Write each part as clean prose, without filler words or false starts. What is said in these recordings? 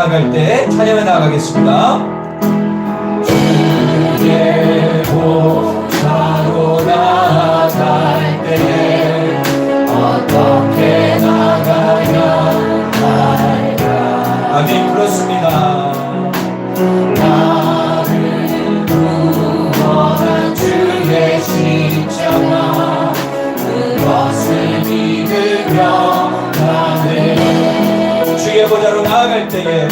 나아갈 때 찬양을 나아가겠습니다. 주의 보좌로 나아갈 때 어떻게 나가야 할까? 아멘. 그렇습니다. 나를 구원한 주의 십자가 그것을 믿으며 가네. 주의 보좌로 나아갈 때에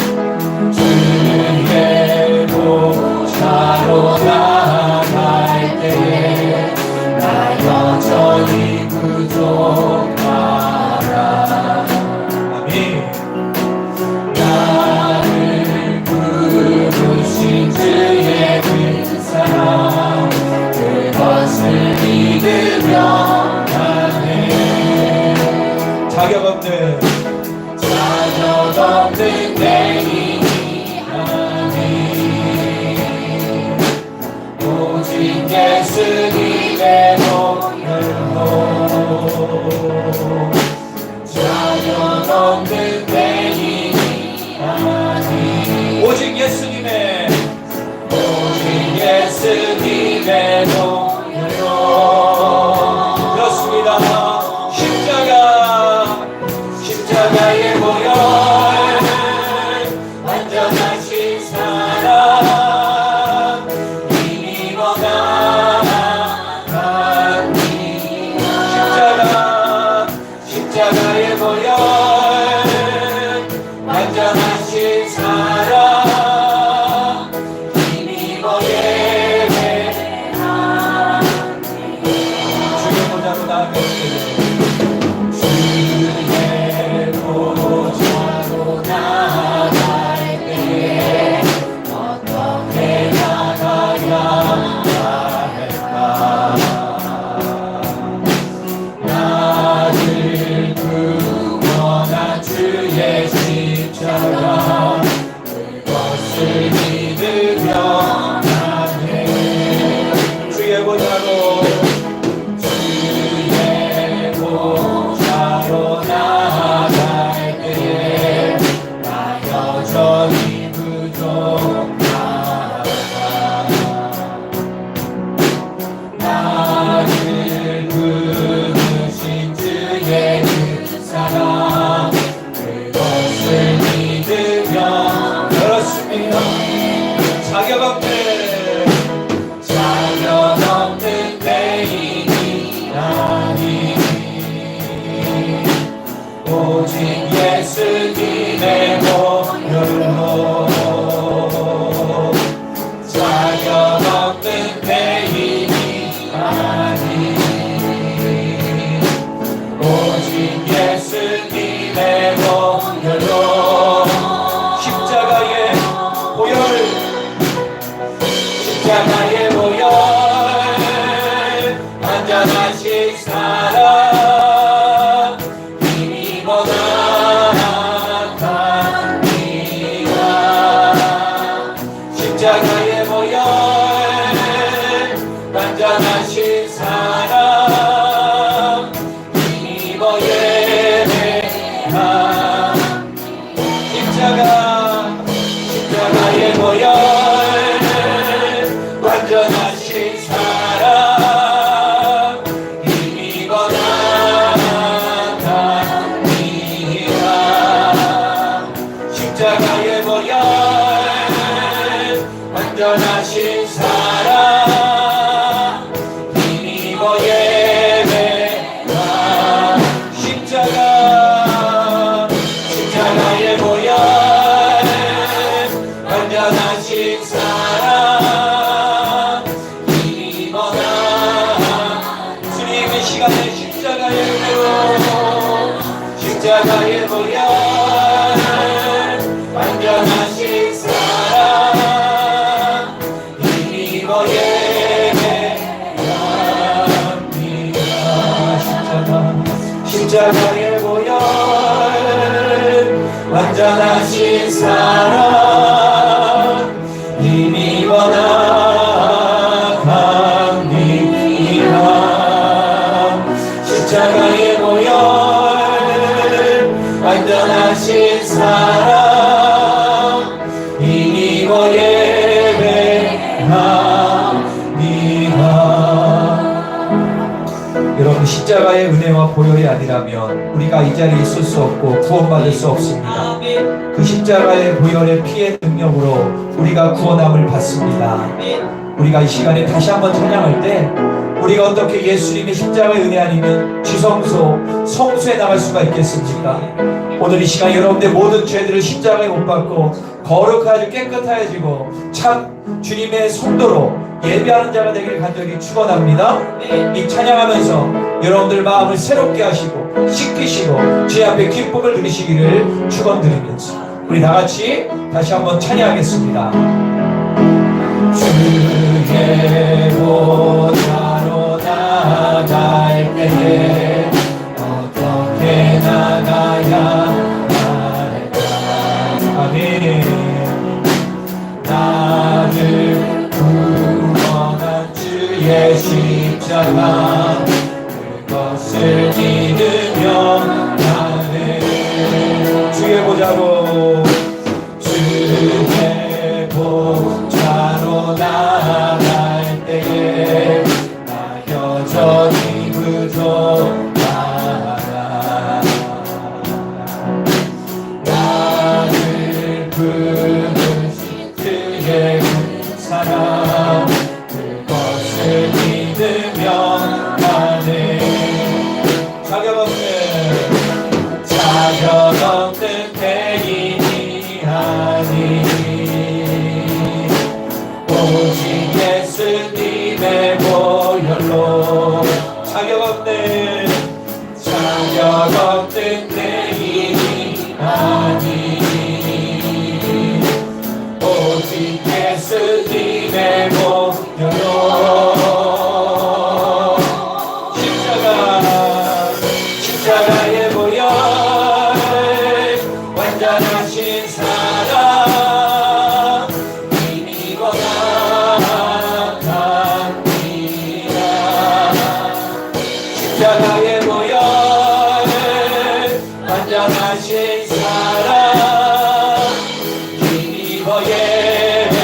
주의 보좌로 나아갈 때에 나 여전히 부족하라. 아멘. 나를 부르신 주의 그 사랑 그것을 믿으며 가네. 자격 없는 내 힘이 아니 오직 예수님의 보혈로 자격 없는 내 힘이 아니 오직 예수님의 보혈로 그렇습니다. 십자가의 보혈 완전하신 사랑 힘입어 나갑니다. 십자가의 보혈 완전하신 사랑 힘입어 예배합니다. 주의 보좌로 나아가시길 그것을 믿으며 가네. 주의 보좌로 나아갈 때에 나 여전히 부족하다. 나를 부르신 주의 그 사랑 그것을 믿으며 그렇습니다. 자격 없는 내 힘이 아니 오직 예수님의 보혈로 자격 없는 내 힘이 아니 오직 예수님의 보혈로 십자가의 보혈 완전하신 사랑 힘입어 나갑니다. 십자가의 보혈 완전하신 사랑 힘입어 예배합니다. 십자가의 보혈 완전하신 사랑 힘입어 나갑니다. 십자가의 보혈 완전하신 사랑 힘입어 예배합니다. 십자가의 보혈 완전하신 사랑 힘입어 주님 이 시간에 십자가의 보혈 완전하신 사랑 힘입어 예배합니다. 십자가의 보혈 완전하신 사랑 힘입어 나갑니다. 십자가의 보혈 완전하신 사랑 십자가와 보혈이 아니라면 우리가 이 자리에 있을 수 없고 구원받을 수 없습니다. 그 십자가의 보혈의 피의 능력으로 우리가 구원함을 받습니다. 우리가 이 시간에 다시 한번 찬양할 때 우리가 어떻게 예수님의 십자가의 은혜 아니면 지성소, 성소에 나갈 수가 있겠습니까? 오늘 이 시간 여러분들 모든 죄들을 십자가에 못 박고 거룩하여지고 깨끗하여지고 참 주님의 성도로 예배하는 자가 되기를 간절히 축원합니다. 이 찬양하면서 여러분들 마음을 새롭게 하시고 씻기시고 주의 앞에 기쁨을 누리시기를 축원드리면서 우리 다같이 다시 한번 찬양하겠습니다. 주의 보좌로 나갈 때에 어떻게 나가야 할까? 아멘. 나를 구원한 주의 십자가 그것을 믿으며 나는 주의 보좌로 주의 보좌로 나갈 때에 나 여전히 부족하다. 나를 부르신 그의 사랑 그것을 믿으며 나는 자격 없는 대인이 아니니 오직 예수님의 보혈로 자격 없는 대인이 아니니 오직 예수님의 보혈로 십자가의 보혈 완전하신 사랑 이미 원합니다. 십자가의 보혈 완전하신 사랑 이미 예배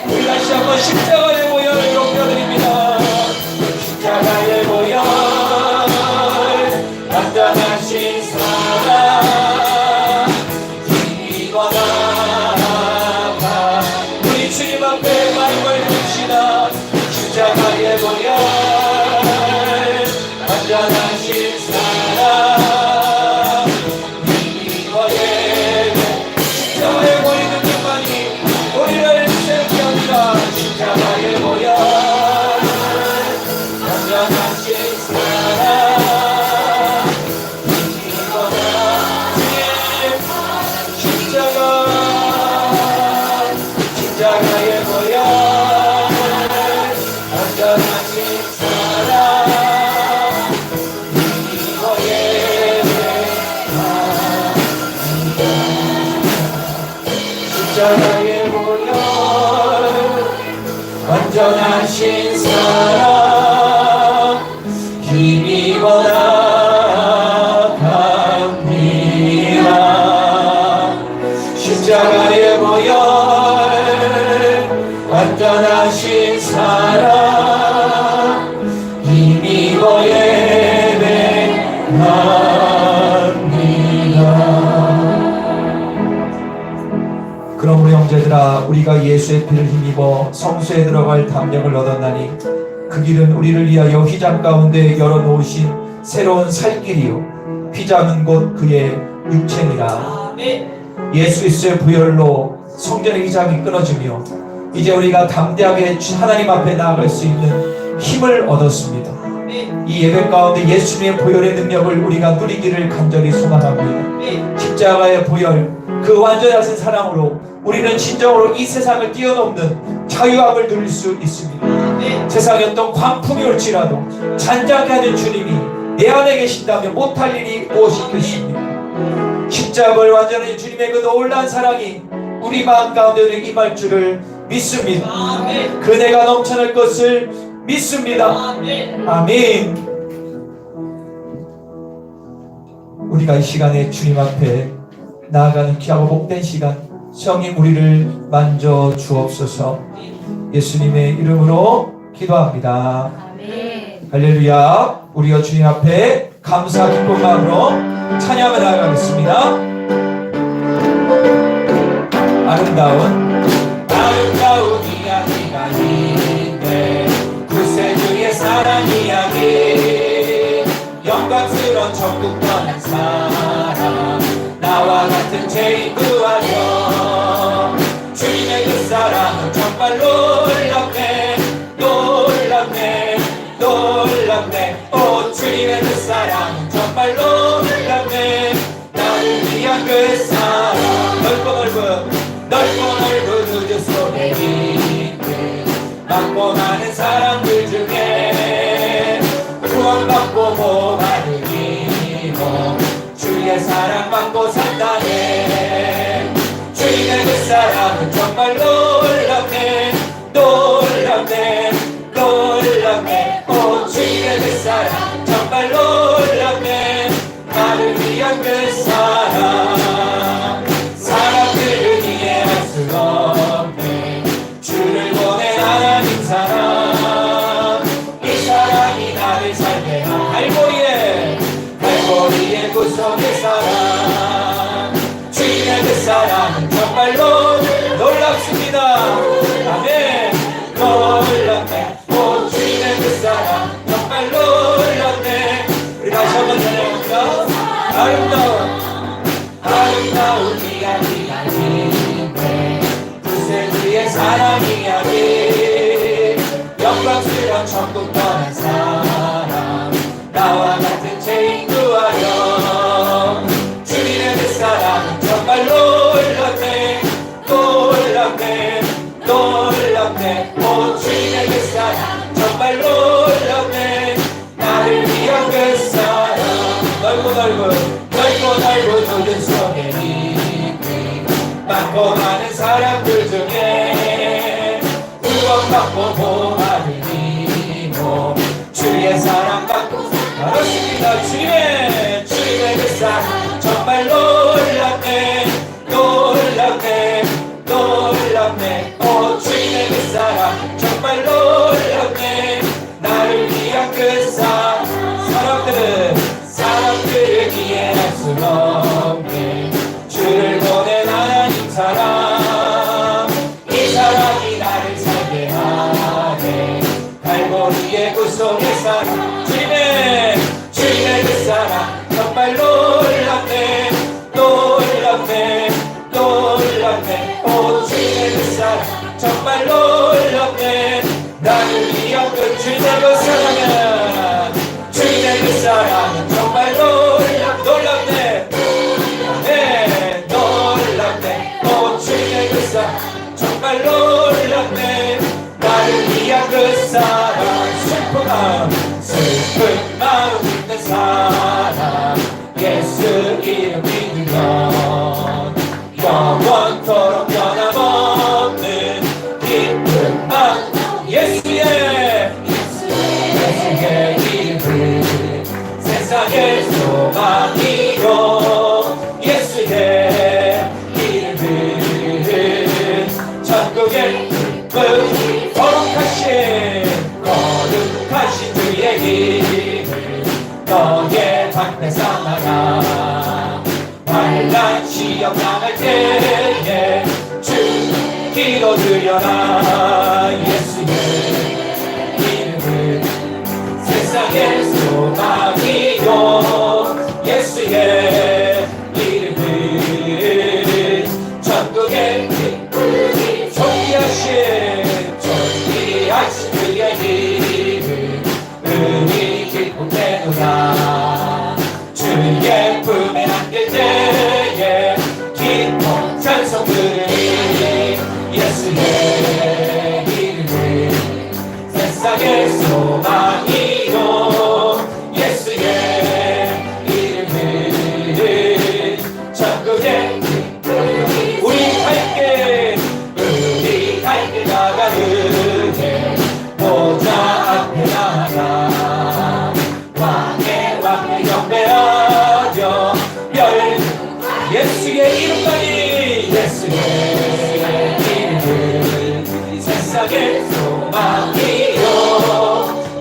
우리 다시 한번 십자가의 보혈을 높여드립니다. 십자가의 보혈 완전하신 사랑 이미 원합니다. 우리 주님 앞에 마음을 듭시다. 십자가의 보혈 완전하신 사랑 십자가의 보혈 능력만이 우리를 새롭게 합니다. 십자가의 보혈 완전하신 사랑 십자가의 보혈 완전하신 사랑 십자가의 보혈 완전하신 사랑 힘이 원합니다. 십자가의 보혈 완전하신 사랑 힘이 예배합니다. 그럼 우리 형제들아 우리가 예수의 피를 힘입어 성소에 들어갈 담력을 얻었나니 그 길은 우리를 위하여 휘장 가운데 열어놓으신 새로운 살 길이요 휘장은 곧 그의 육체니라. 예수 그리스도의 부혈로 성전의 휘장이 끊어지며 이제 우리가 담대하게 하나님 앞에 나아갈 수 있는 힘을 얻었습니다. 이 예배 가운데 예수님의 보혈의 능력을 우리가 누리기를 간절히 소망합니다. 십자가의 보혈 그 완전하신 사랑으로 우리는 진정으로 이 세상을 뛰어넘는 자유함을 누릴 수 있습니다. 세상에 어떤 광풍이 올지라도 잔잔케 하는 주님이 내 안에 계신다면 못할 일이 무엇이 있겠습니까? 십자가를 완전히 주님의 그 놀라운 사랑이 우리 마음 가운데 임할 줄을 믿습니다. 그 은혜가 넘쳐날 것을 믿습니다. 아멘. 우리가 이 시간에 주님 앞에 나아가는 귀하고 복된 시간, 성령 우리를 만져 주옵소서. 예수님의 이름으로 기도합니다. 아멘. 할렐루야. 우리가 주님 앞에 감사 기쁜 마음으로 찬양을 나아가겠습니다. 아름다운 이야기가 있네. 구세주의 사랑 이야기. 영광스러운 천국 떠난 사람, 나와 같은 죄인 구하여. 주님의 그 사랑은 정말 놀랍네. 놀랍네. 놀랍네. 오, 주님의 그 사랑은 정말 놀랍네. 나를 위한 그 사랑, 넓고 넓은 우주 속에 있네. 많고 많은 사람들 중에 구원받고 복을 입어 주의 사랑받고 산다네. 주님의 그 사랑은 정말 놀랍네. 놀랍네. 놀랍네. 오, 주님의 그 사랑 정말 놀랍네. 나를 위한 그 사랑, 사람들은 이해할 수 없네. 주를 보낸 하나님 사랑, 이 사랑이 나를 살게 한 갈보리의 구속의 사랑. 주님의 그 사랑은 정말로 놀랍습니다. 아멘. 놀랍네. 오, 주님의 그 사랑 정말 놀랍네. 우리 다시 한번 찬양합니다. 아름다운 이야기가 있네. 구세주의 사랑 이야기. 영광스러운 천국 떠난 사람, 나와 같은 죄인 구하여. 주님의 그 사랑은 정말 놀랍네. 놀랍네. 놀랍네. 오, 주님의 그 사랑 정말 놀랍네. 나를 위한 그 사랑, 넓고 넓은 우주 속에 있네. 많고 많은 사람들 중에 구원받고 복을 입어 주의 사랑받고. 그렇습니다. 주님의 그 사랑 정말 놀랍네. 놀랍네. 놀랍네. 오, 주님의 그 사랑 정말 놀랍네. 나를 위한 그 사랑, 사람들을 이해할 수 없네. 주를 보낸 하나님 사랑, 이 사랑이 나를 살게 하네. 갈보리의 구속의 사랑. 주님의 그 사랑 정말 놀랍네. 놀랍네. 놀랍네. 오, 주님의 그 사랑 정말 놀랍네. 나를 위한 그 주님의 그 사랑은, 주님의 그 사랑은 정말 놀랍네. 네, 놀랍네. 오, 주님의 그 사랑 정말 놀랍네. 나를 위한 그 사랑. 슬픈 마음 있는 사람, 예수 이름 믿으면 영원토록 변함없는 기쁜 마음. 예수의 이름을 세상의 소망이요. 예수의 이름을 천국의 기쁨. 거룩하신 주의 이름을 너의 방패 삼아라. 환난 시험 당할 때에 주 기도 드려라. 예수의 이름을 세상의 소망이요. 예수의 이름을 천국의 기쁨. 존귀하신 그의 이름 은이 기쁨되도다. 주의 품에 안길 때에 기뻐 찬송 부르니. 예수의 이름을 세상의 소망이요. 예수의 이름을 천국의 기쁨. 우리 함께 나가는데 보좌 앞에 나가 왕의 경배하며 예수의 이름만이. 예수의 이름을 세상의 소망이요.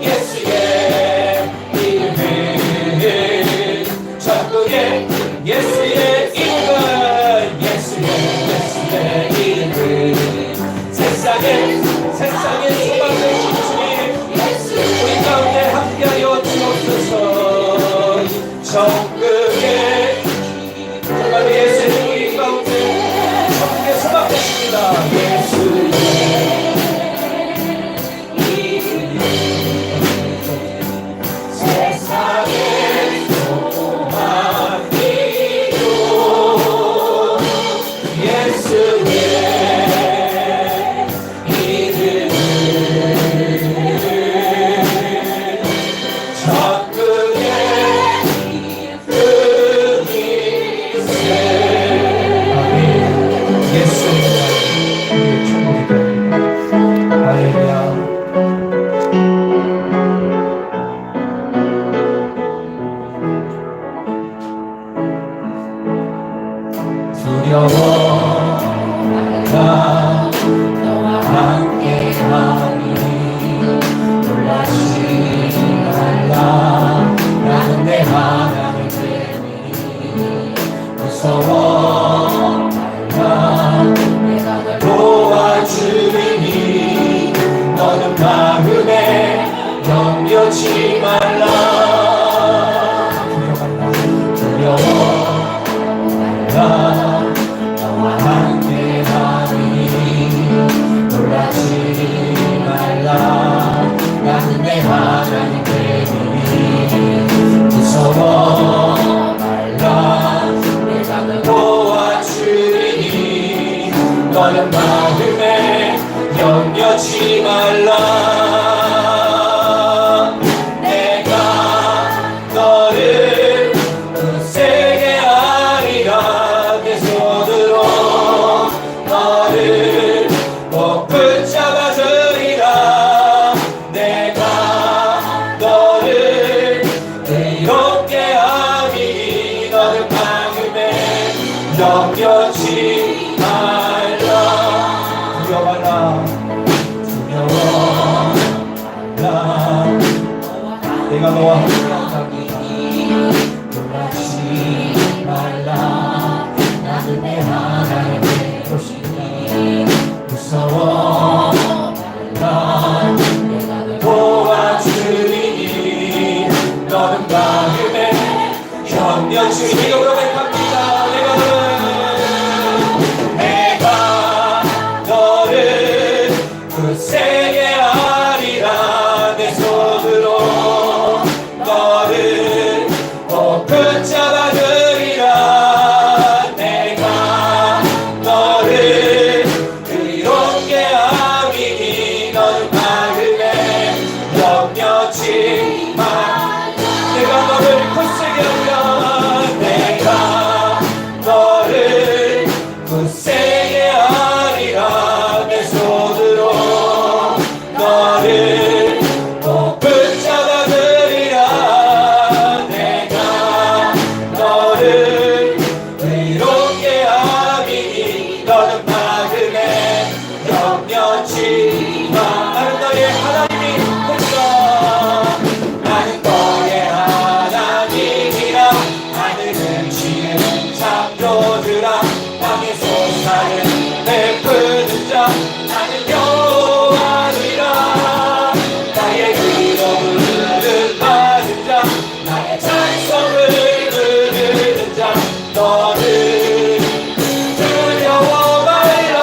예수의 이름을 내 이름을 세상에 소망 되신 주님 우리 가운데 함께하여 주옵소서. 천국에 정말 예수님 우리 가운데 천국에 소망 되십니다. 예수님 세상에 소망 이루 예수의 이름을 천국에 두려워 말라 너와 함께하니 놀라지 말라 나는 내 하나님 때문이니 무서워 말라 내가 널 도와주리니 너는 마음에 염려치 말라 두려워 너와 함께하니 놀라지 말라 나는 내 하나님 때문이니 무서워 말라 내가 널 도와주리니 너는 마음에 염려치 말라 내가 너를 굳세게 하리라 내 손으로 너를 꼭 붙잡아 주리라 내가 너를 의롭게 하니 너는 마음에 염려치 말라 두려워 말라 내가 너와 함께한다니 놀라지 말라 나는 내 하나님의 것이니 무서워 말라 내가 널 도와주리니 너는 마음에 염려치 이름으로 고백합니다. 내가 너를 굳세게 하리라 내 손으로 너를 꼭 붙잡아 주리라 내가 너를 의롭게 하리니 너는 마음에 염려치 마 내가 너를 굳세게 하리라 내가 너를 굳세게 하리라 내 손으로 너를 꼭 붙잡아 주리라 내가 너를 의롭게 하리니 너는 마음에 염려치 마 나는 너의 하나님이 됐어 나는 너의 하나님이라 하늘은 지는 창조주라 땅의 솟아는 베푸는 자 나는 여호와니라 나의 의로움을 받은 자 나의 찬송을 부르는 자 너는 두려워 말라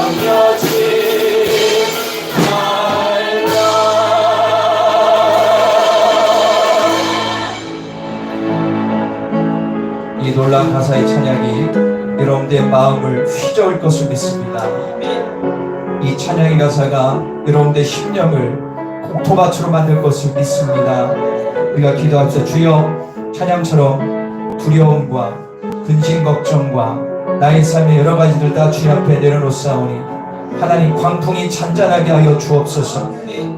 남겨진 말라. 이 놀라운 가사의 찬양이 여러분들의 마음을 휘저을 것을 믿습니다. 이 찬양의 가사가 여러분들의 심령을 공토밭으로 만들 것을 믿습니다. 우리가 기도합시다. 주여, 찬양처럼 두려움과 근심 걱정과 나의 삶의 여러 가지들 다 주님 앞에 내려놓사오니 하나님 광풍이 잔잔하게 하여 주옵소서.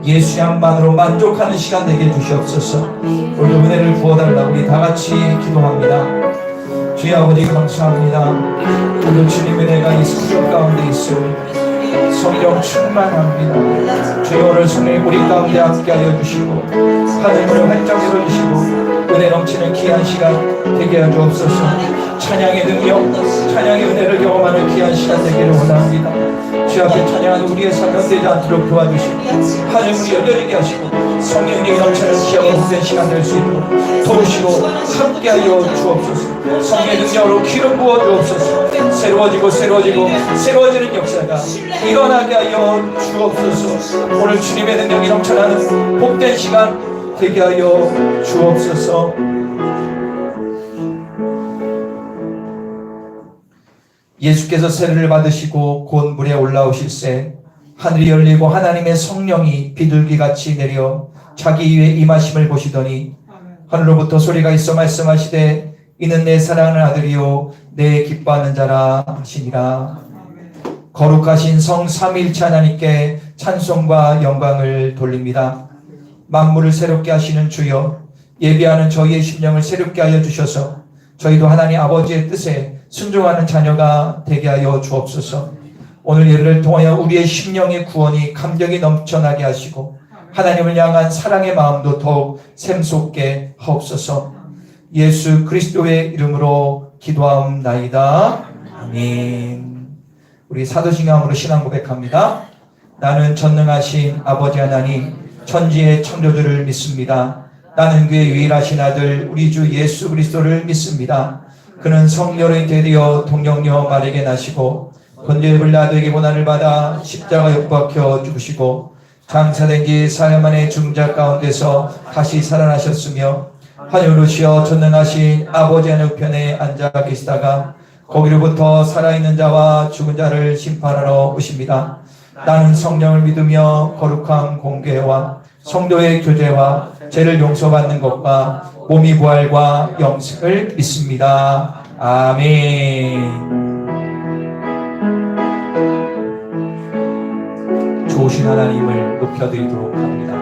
예수 양만으로 만족하는 시간 되게 주시옵소서. 오늘 은혜를 부어달라. 우리 다 같이 기도합니다. 주여 아버지 감사합니다. 오늘 주님의 은혜가 이 성령 가운데 있으니 성령 충만합니다. 주여 오늘 성령 우리 가운데 함께하여 주시고 하늘문을 활짝 열어주시고 은혜 넘치는 귀한 시간 되게 하여 주옵소서. 찬양의 능력, 찬양의 은혜를 경험하는 귀한 시간 되기를 원합니다. 주 앞에 찬양하는 우리의 삶 변되지 않도록 도와주시고 하늘문이 열리게 하시고 성령이 넘치는 귀하고 복된 시간 될 수 있도록 도우시고 함께하여 주옵소서. 성령의 능력으로 기름 부어 주옵소서. 새로워지는 역사가 일어나게 하여 주옵소서. 오늘 주님의 능력이 넘쳐나는 복된 시간 되게 하여 주옵소서. 예수께서 세례를 받으시고 곧 물에 올라오실새 하늘이 열리고 하나님의 성령이 비둘기같이 내려 자기 위에 임하심을 보시더니 하늘로부터 소리가 있어 말씀하시되 이는 내 사랑하는 아들이요 내 기뻐하는 자라 하시니라. 거룩하신 성 삼위일체 하나님께 찬송과 영광을 돌립니다. 만물을 새롭게 하시는 주여, 예비하는 저희의 심령을 새롭게 하여 주셔서 저희도 하나님 아버지의 뜻에 순종하는 자녀가 되게 하여 주옵소서. 오늘 예를 통하여 우리의 심령의 구원이 감격이 넘쳐나게 하시고 하나님을 향한 사랑의 마음도 더욱 샘솟게 하옵소서. 예수 그리스도의 이름으로 기도하옵나이다. 아멘. 우리 사도신경으로 신앙 고백합니다. 나는 전능하신 아버지 하나님 천지의 창조주를 믿습니다. 나는 그의 유일하신 아들 우리 주 예수 그리스도를 믿습니다. 그는 성녀로 잉태되어 동정녀 마리에게 나시고 본디의 빌라도에게 고난을 받아 십자가에 못 박혀 죽으시고 장사된 지 사흘 만에 중자 가운데서 다시 살아나셨으며 하늘로 오르시어 전능하신 아버지 하늘 우편에 앉아 계시다가 거기로부터 살아있는 자와 죽은 자를 심판하러 오십니다. 나는 성령을 믿으며 거룩한 공개와 성도의 교제와 죄를 용서받는 것과 몸이 부활과 영생을 믿습니다. 아멘. 좋으신 하나님을 높여드리도록 합니다.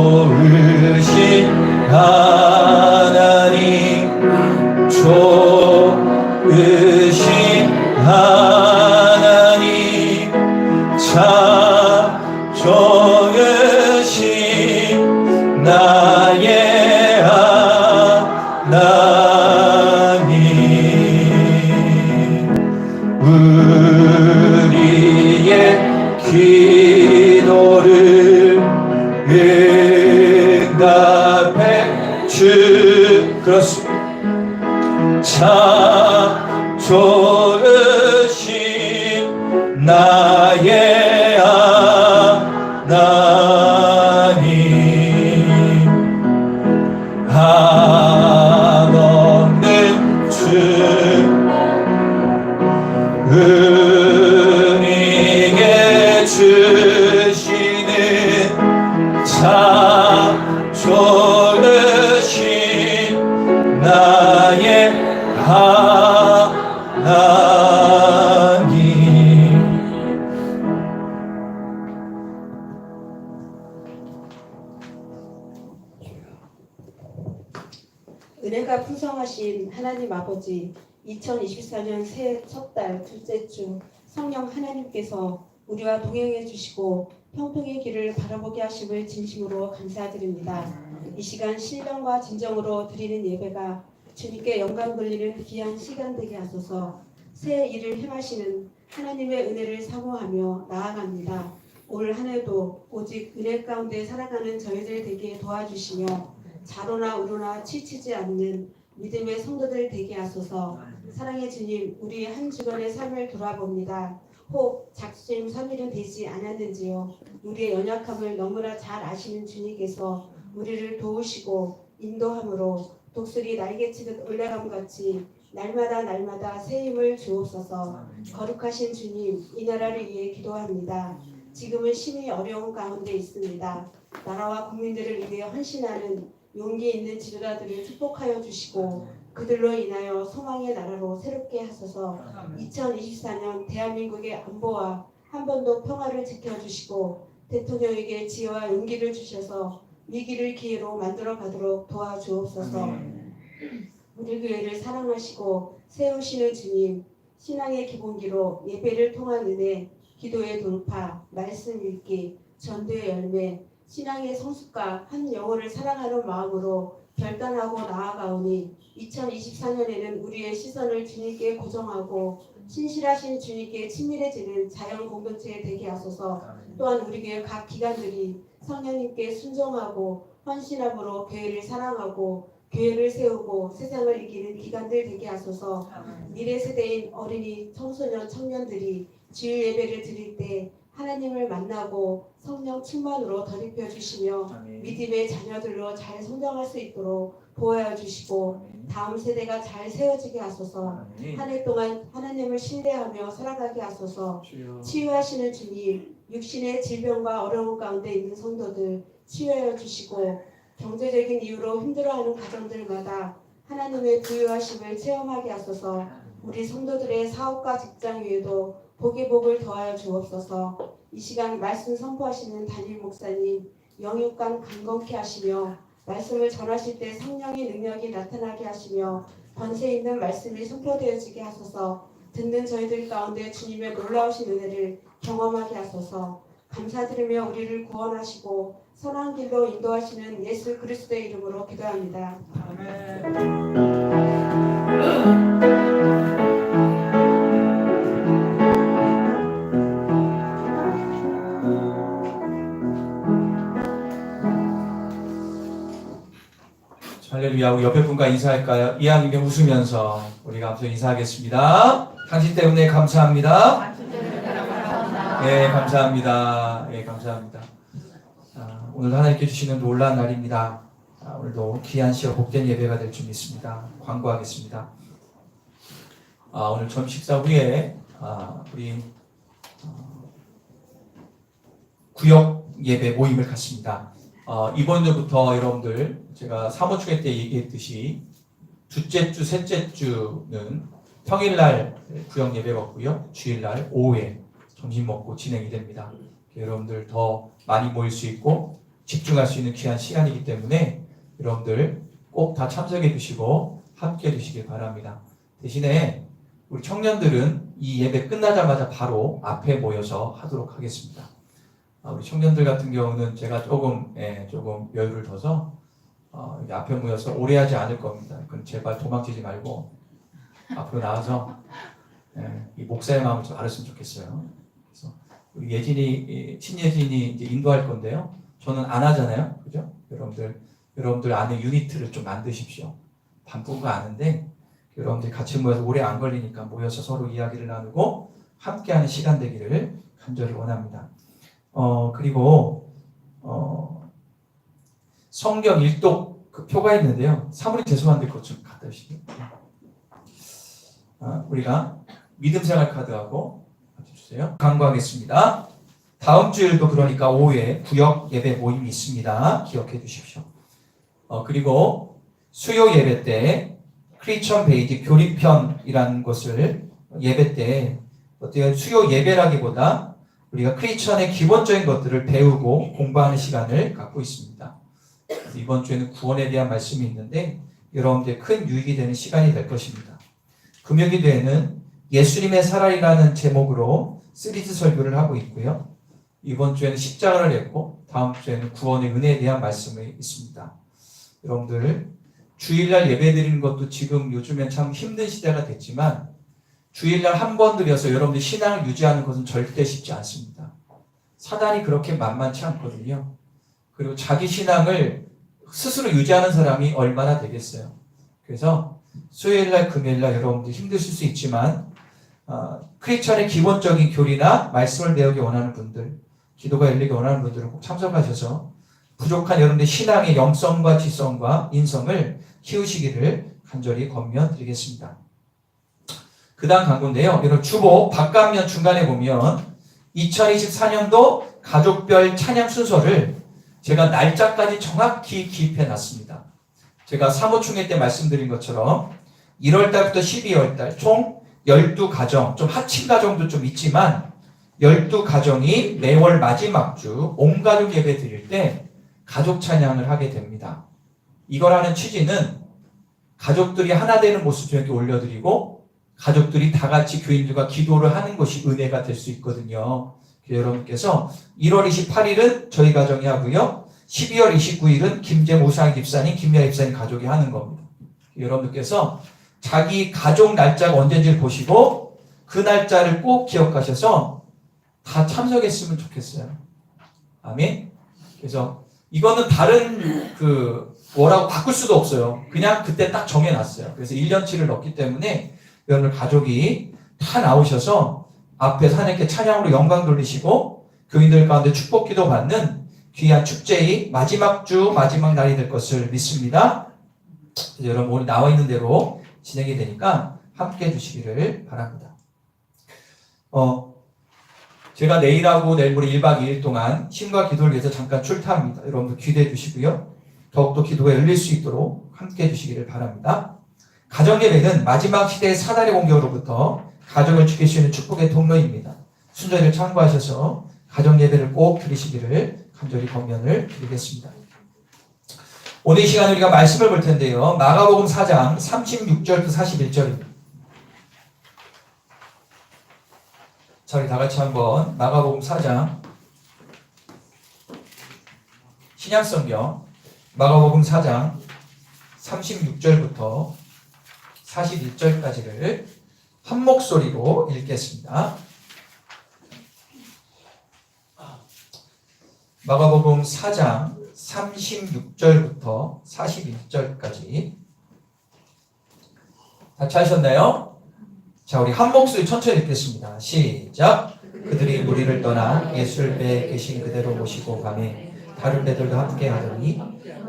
좋으신 하나님, 좋으신 하나님, 참 좋으신 나의 하나님, 우리의 기도를 응답해 그렇습니다. 참 좋으신 나의 하나님, 한없는 주 은혜에 주시는 참 좋으신 나의 하나님. 은혜가 풍성하신 하나님 아버지, 2024년 새해 첫 달 둘째 주 성령 하나님께서 우리와 동행해 주시고 평평의 길을 바라보게 하심을 진심으로 감사드립니다. 이 시간 신령과 진정으로 드리는 예배가 주님께 영광 돌리는 귀한 시간 되게 하소서. 새 일을 행하시는 하나님의 은혜를 사모하며 나아갑니다. 올 한 해도 오직 은혜 가운데 살아가는 저희들 되게 도와주시며 자로나 우로나 치치지 않는 믿음의 성도들 되게 하소서. 사랑의 주님, 우리의 한 주간의 삶을 돌아봅니다. 혹 작심 삼일은 되지 않았는지요. 우리의 연약함을 너무나 잘 아시는 주님께서 우리를 도우시고 인도함으로 독수리 날개치듯 올라감같이 날마다 새 힘을 주옵소서. 거룩하신 주님, 이 나라를 위해 기도합니다. 지금은 심히 어려운 가운데 있습니다. 나라와 국민들을 위해 헌신하는 용기 있는 지도자들을 축복하여 주시고 그들로 인하여 소망의 나라로 새롭게 하소서. 2024년 대한민국의 안보와 한반도 평화를 지켜주시고 대통령에게 지혜와 용기를 주셔서 위기를 기회로 만들어 가도록 도와주옵소서. 우리 교회를 사랑하시고 세우시는 주님, 신앙의 기본기로 예배를 통한 은혜, 기도의 돌파, 말씀 읽기, 전도의 열매, 신앙의 성숙과 한 영혼을 사랑하는 마음으로 결단하고 나아가오니 2024년에는 우리의 시선을 주님께 고정하고 신실하신 주님께 친밀해지는 자연 공동체 되게 하소서. 또한 우리 교회 각 기관들이 성령님께 순종하고 헌신함으로 교회를 사랑하고 교회를 세우고 세상을 이기는 기관들 되게 하소서. 미래 세대인 어린이, 청소년, 청년들이 주일 예배를 드릴 때 하나님을 만나고 성령 충만으로 덧입혀 주시며 믿음의 자녀들로 잘 성장할 수 있도록 보호하여 주시고 다음 세대가 잘 세워지게 하소서. 한 해 동안 하나님을 신뢰하며 살아가게 하소서. 치유하시는 주님, 육신의 질병과 어려움 가운데 있는 성도들 치유하여 주시고 경제적인 이유로 힘들어하는 가정들마다 하나님의 부유하심을 체험하게 하소서. 우리 성도들의 사업과 직장 위에도 복의 복을 더하여 주옵소서. 이 시간 말씀 선포하시는 담임 목사님 영육간 강건케 하시며 말씀을 전하실 때 성령의 능력이 나타나게 하시며 권세 있는 말씀이 선포되어지게 하소서. 듣는 저희들 가운데 주님의 놀라우신 은혜를 경험하게 하소서. 감사드리며 우리를 구원하시고 선한 길로 인도하시는 예수 그리스도의 이름으로 기도합니다. 할렐루야. 우리 옆에 분과 인사할까요? 이왕이면 웃으면서 우리 감사 인사하겠습니다. 당신 때문에 감사합니다. 네, 감사합니다. 네, 감사합니다. 오늘 하나님께 주시는 놀라운 날입니다. 오늘도 귀한 시어 복된 예배가 될 줄 믿습니다. 광고하겠습니다. 오늘 점심 식사 후에 우리 구역 예배 모임을 갖습니다. 이번 주부터 여러분들 제가 사모주회 때 얘기했듯이 둘째 주, 셋째 주는 평일날 구역 예배가 없고요. 주일날 오후에 점심 먹고 진행이 됩니다. 여러분들 더 많이 모일 수 있고 집중할 수 있는 귀한 시간이기 때문에 여러분들 꼭 다 참석해 주시고 함께 해 주시길 바랍니다. 대신에 우리 청년들은 이 예배 끝나자마자 바로 앞에 모여서 하도록 하겠습니다. 우리 청년들 같은 경우는 제가 조금 여유를 둬서 앞에 모여서 오래 하지 않을 겁니다. 그럼 제발 도망치지 말고 앞으로 나와서 이 목사의 마음을 좀 알았으면 좋겠어요. 그래서 우리 친예진이 이제 인도할 건데요. 저는 안 하잖아요, 그죠? 여러분들 안에 유니트를 좀 만드십시오. 반부가 아는데 여러분들 같이 모여서 오래 안 걸리니까 모여서 서로 이야기를 나누고 함께하는 시간 되기를 간절히 원합니다. 그리고 성경 일독 그 표가 있는데요. 사모님 죄송한데 그것 좀 갖다 주시죠. 우리가 믿음 생활 카드하고 주세요. 강구하겠습니다. 다음 주일도 그러니까 오후에 구역 예배 모임이 있습니다. 기억해 주십시오. 그리고 수요 예배 때 크리스천 베이직 교리편이라는 것을 예배 때 어때요? 수요 예배라기보다 우리가 크리스천의 기본적인 것들을 배우고 공부하는 시간을 갖고 있습니다. 이번 주에는 구원에 대한 말씀이 있는데 여러분들 큰 유익이 되는 시간이 될 것입니다. 금요기도에는 예수님의 살아이라는 제목으로 시리즈 설교를 하고 있고요. 이번 주에는 십자가를 했고 다음 주에는 구원의 은혜에 대한 말씀이 있습니다. 여러분들 주일날 예배 드리는 것도 지금 요즘엔 참 힘든 시대가 됐지만 주일날 한 번 드려서 여러분들 신앙을 유지하는 것은 절대 쉽지 않습니다. 사단이 그렇게 만만치 않거든요. 그리고 자기 신앙을 스스로 유지하는 사람이 얼마나 되겠어요. 그래서 수요일날, 금요일날 여러분들 힘드실 수 있지만 크리스천의 기본적인 교리나 말씀을 배우기 원하는 분들, 기도가 열리기 원하는 분들은 꼭 참석하셔서 부족한 여러분들 신앙의 영성과 지성과 인성을 키우시기를 간절히 권면드리겠습니다. 그 다음 광고인데요. 여러분 주보 바깥면 중간에 보면 2024년도 가족별 찬양 순서를 제가 날짜까지 정확히 기입해 놨습니다. 제가 사모총회 때 말씀드린 것처럼 1월달부터 12월달 총 12가정, 좀 합친 가정도 좀 있지만 12가정이 매월 마지막 주 온가족 예배 드릴 때 가족 찬양을 하게 됩니다. 이걸 하는 취지는 가족들이 하나 되는 모습 좀 이렇게 올려드리고 가족들이 다 같이 교인들과 기도를 하는 것이 은혜가 될 수 있거든요. 여러분께서 1월 28일은 저희 가정이 하고요. 12월 29일은 김재무 우상 집사님, 김미아 집사님 가족이 하는 겁니다. 여러분들께서 자기 가족 날짜가 언제인지를 보시고 그 날짜를 꼭 기억하셔서 다 참석했으면 좋겠어요. 아멘. 그래서 이거는 다른 뭐라고 바꿀 수도 없어요. 그냥 그때 딱 정해놨어요. 그래서 1년치를 넣기 때문에 여러분들 가족이 다 나오셔서 앞에서 하나님께 찬양으로 영광 돌리시고 교인들 가운데 축복 기도 받는 귀한 축제의 마지막 주 마지막 날이 될 것을 믿습니다. 여러분 오늘 나와 있는 대로 진행이 되니까 함께 해주시기를 바랍니다. 제가 내일하고 내일 모레 1박 2일 동안 신과 기도를 위해서 잠깐 출타합니다. 여러분들 기대해 주시고요. 더욱더 기도가 열릴 수 있도록 함께 해주시기를 바랍니다. 가정예배는 마지막 시대의 사단의 공격으로부터 가정을 지킬 수 있는 축복의 통로입니다. 순서를 참고하셔서 가정예배를 꼭 드리시기를 간절히 권면을 드리겠습니다. 오늘 이 시간에 우리가 말씀을 볼 텐데요. 마가복음 4장 36절부터 41절입니다. 자, 우리 다 같이 한번 마가복음 4장 신약성경 마가복음 4장 36절부터 41절까지를 한 목소리로 읽겠습니다. 마가복음 4장 36절부터 41절까지 다 찾으셨나요? 자, 우리 한 목소리 천천히 읽겠습니다. 시작. 그들이 무리를 떠나 예수를 배에 계신 그대로 모시고 가매 다른 배들도 함께 하더니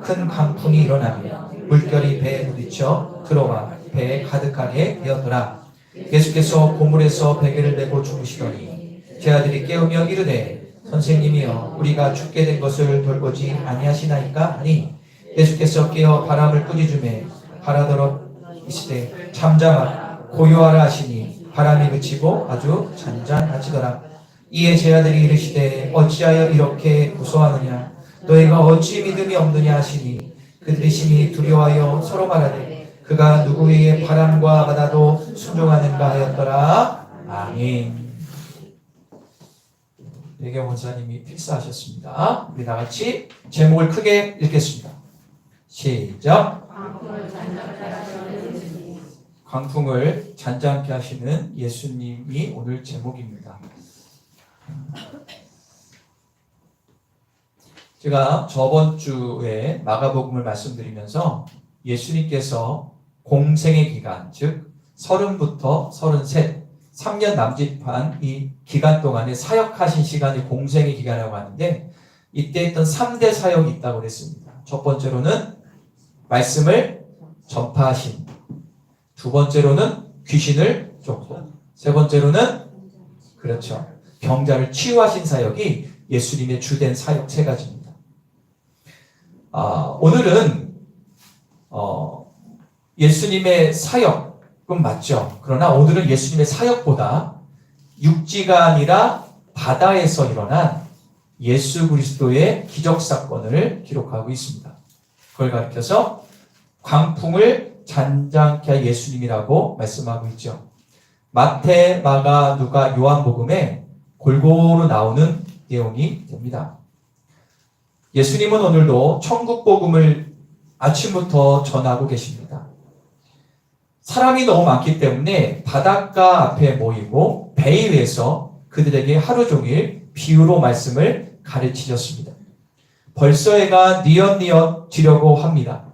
큰 강풍이 일어나며 물결이 배에 부딪혀 들어와 배에 가득하게 되었더라. 예수께서 고물에서 베개를 메고 주무시더니 제 아들이 깨우며 이르되 선생님이여 우리가 죽게 된 것을 돌보지 아니하시나이까 하니 예수께서 깨어 바람을 꾸짖으매 바라더러 이시되 잠잠하라 고요하라 하시니 바람이 그치고 아주 잔잔하지더라. 이에 제 아들이 이르시되 어찌하여 이렇게 무서워하느냐 너희가 어찌 믿음이 없느냐 하시니 그들이 심히 두려워하여 서로 말하되 그가 누구에게 바람과 바다도 순종하는가 하였더라. 아멘. 예경 원사님이 필사하셨습니다. 우리 다같이 제목을 크게 읽겠습니다. 시작. 광풍을 잔잔케 하시는 예수님이 오늘 제목입니다. 제가 저번 주에 마가복음을 말씀드리면서 예수님께서 공생의 기간, 즉 30부터 33, 3년 남짓한 이 기간 동안에 사역하신 시간이 공생의 기간이라고 하는데 이때 했던 3대 사역이 있다고 그랬습니다. 첫 번째로는 말씀을 전파하신, 두 번째로는 귀신을 쫓고, 세 번째로는 그렇죠, 병자를 치유하신 사역이 예수님의 주된 사역 세 가지입니다. 오늘은 예수님의 사역은 맞죠. 그러나 오늘은 예수님의 사역보다 육지가 아니라 바다에서 일어난 예수 그리스도의 기적 사건을 기록하고 있습니다. 그걸 가리켜서 광풍을 잔잔케 할 예수님이라고 말씀하고 있죠. 마태, 마가, 누가, 요한복음에 골고루 나오는 내용이 됩니다. 예수님은 오늘도 천국 복음을 아침부터 전하고 계십니다. 사람이 너무 많기 때문에 바닷가 앞에 모이고 배 위에서 그들에게 하루 종일 비유로 말씀을 가르치셨습니다. 벌써 해가 뉘엿뉘엿 지려고 합니다.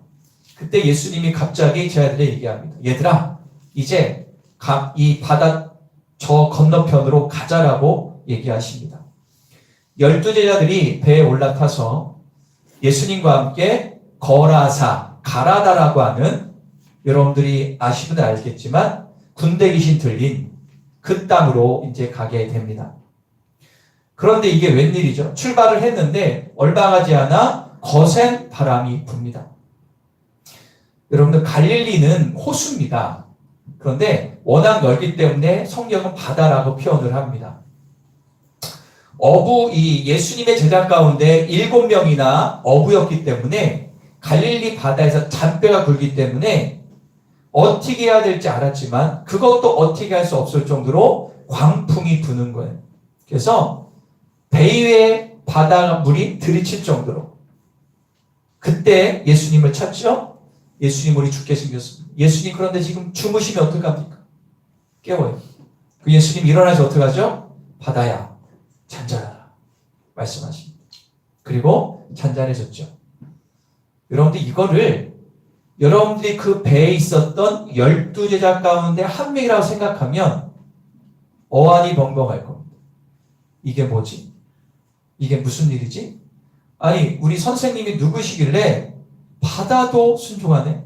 그때 예수님이 갑자기 제 아들에게 얘기합니다. 얘들아, 이제 이 바다 저 건너편으로 가자라고 얘기하십니다. 12제자들이 배에 올라타서 예수님과 함께 거라사, 가라다라고 하는, 여러분들이 아시면 알겠지만 군대 귀신 들린 그 땅으로 이제 가게 됩니다. 그런데 이게 웬일이죠? 출발을 했는데 얼마 가지 않아 거센 바람이 붑니다. 여러분들, 갈릴리는 호수입니다. 그런데 워낙 넓기 때문에 성경은 바다라고 표현을 합니다. 이 예수님의 제자 가운데 7명이나 어부였기 때문에 갈릴리 바다에서 잔뼈가 굴기 때문에 어떻게 해야 될지 알았지만 그것도 어떻게 할 수 없을 정도로 광풍이 부는 거예요. 그래서 배 위에 바다 물이 들이칠 정도로. 그때 예수님을 찾죠. 예수님, 우리 죽게 생겼습니다. 예수님, 그런데 지금 주무시면 어떡합니까? 깨워요. 그 예수님 일어나서 어떡하죠? 바다야, 잔잔하라 말씀하십니다. 그리고 잔잔해졌죠. 여러분들, 이거를 여러분들이 그 배에 있었던 12제자 가운데 한 명이라고 생각하면 어안이 벙벙할 겁니다. 이게 뭐지? 이게 무슨 일이지? 아니, 우리 선생님이 누구시길래 바다도 순종하네?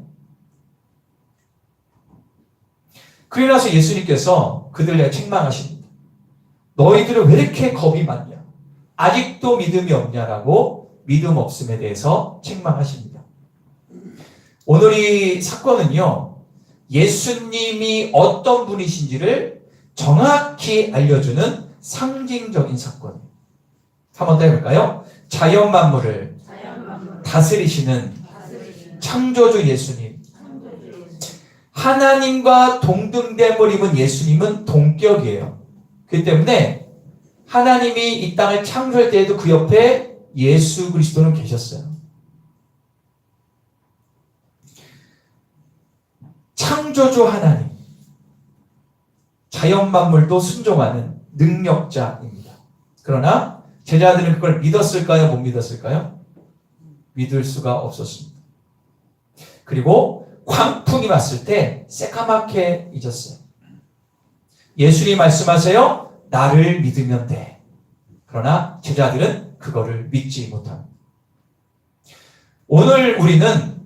그래 나서 예수님께서 그들을 책망하십니다. 너희들은 왜 이렇게 겁이 많냐? 아직도 믿음이 없냐라고 믿음 없음에 대해서 책망하십니다. 오늘 이 사건은요, 예수님이 어떤 분이신지를 정확히 알려주는 상징적인 사건이에요. 한번 더 해볼까요? 자연 만물을 다스리시는 창조주 예수님. 하나님과 동등됨을 입은 예수님은 동격이에요. 그렇기 때문에 하나님이 이 땅을 창조할 때에도 그 옆에 예수 그리스도는 계셨어요. 창조주 하나님, 자연 만물도 순종하는 능력자입니다. 그러나 제자들은 그걸 믿었을까요? 못 믿었을까요? 믿을 수가 없었습니다. 그리고 광풍이 왔을 때 새까맣게 잊었어요. 예수님이 말씀하세요. 나를 믿으면 돼. 그러나 제자들은 그거를 믿지 못합니다. 오늘 우리는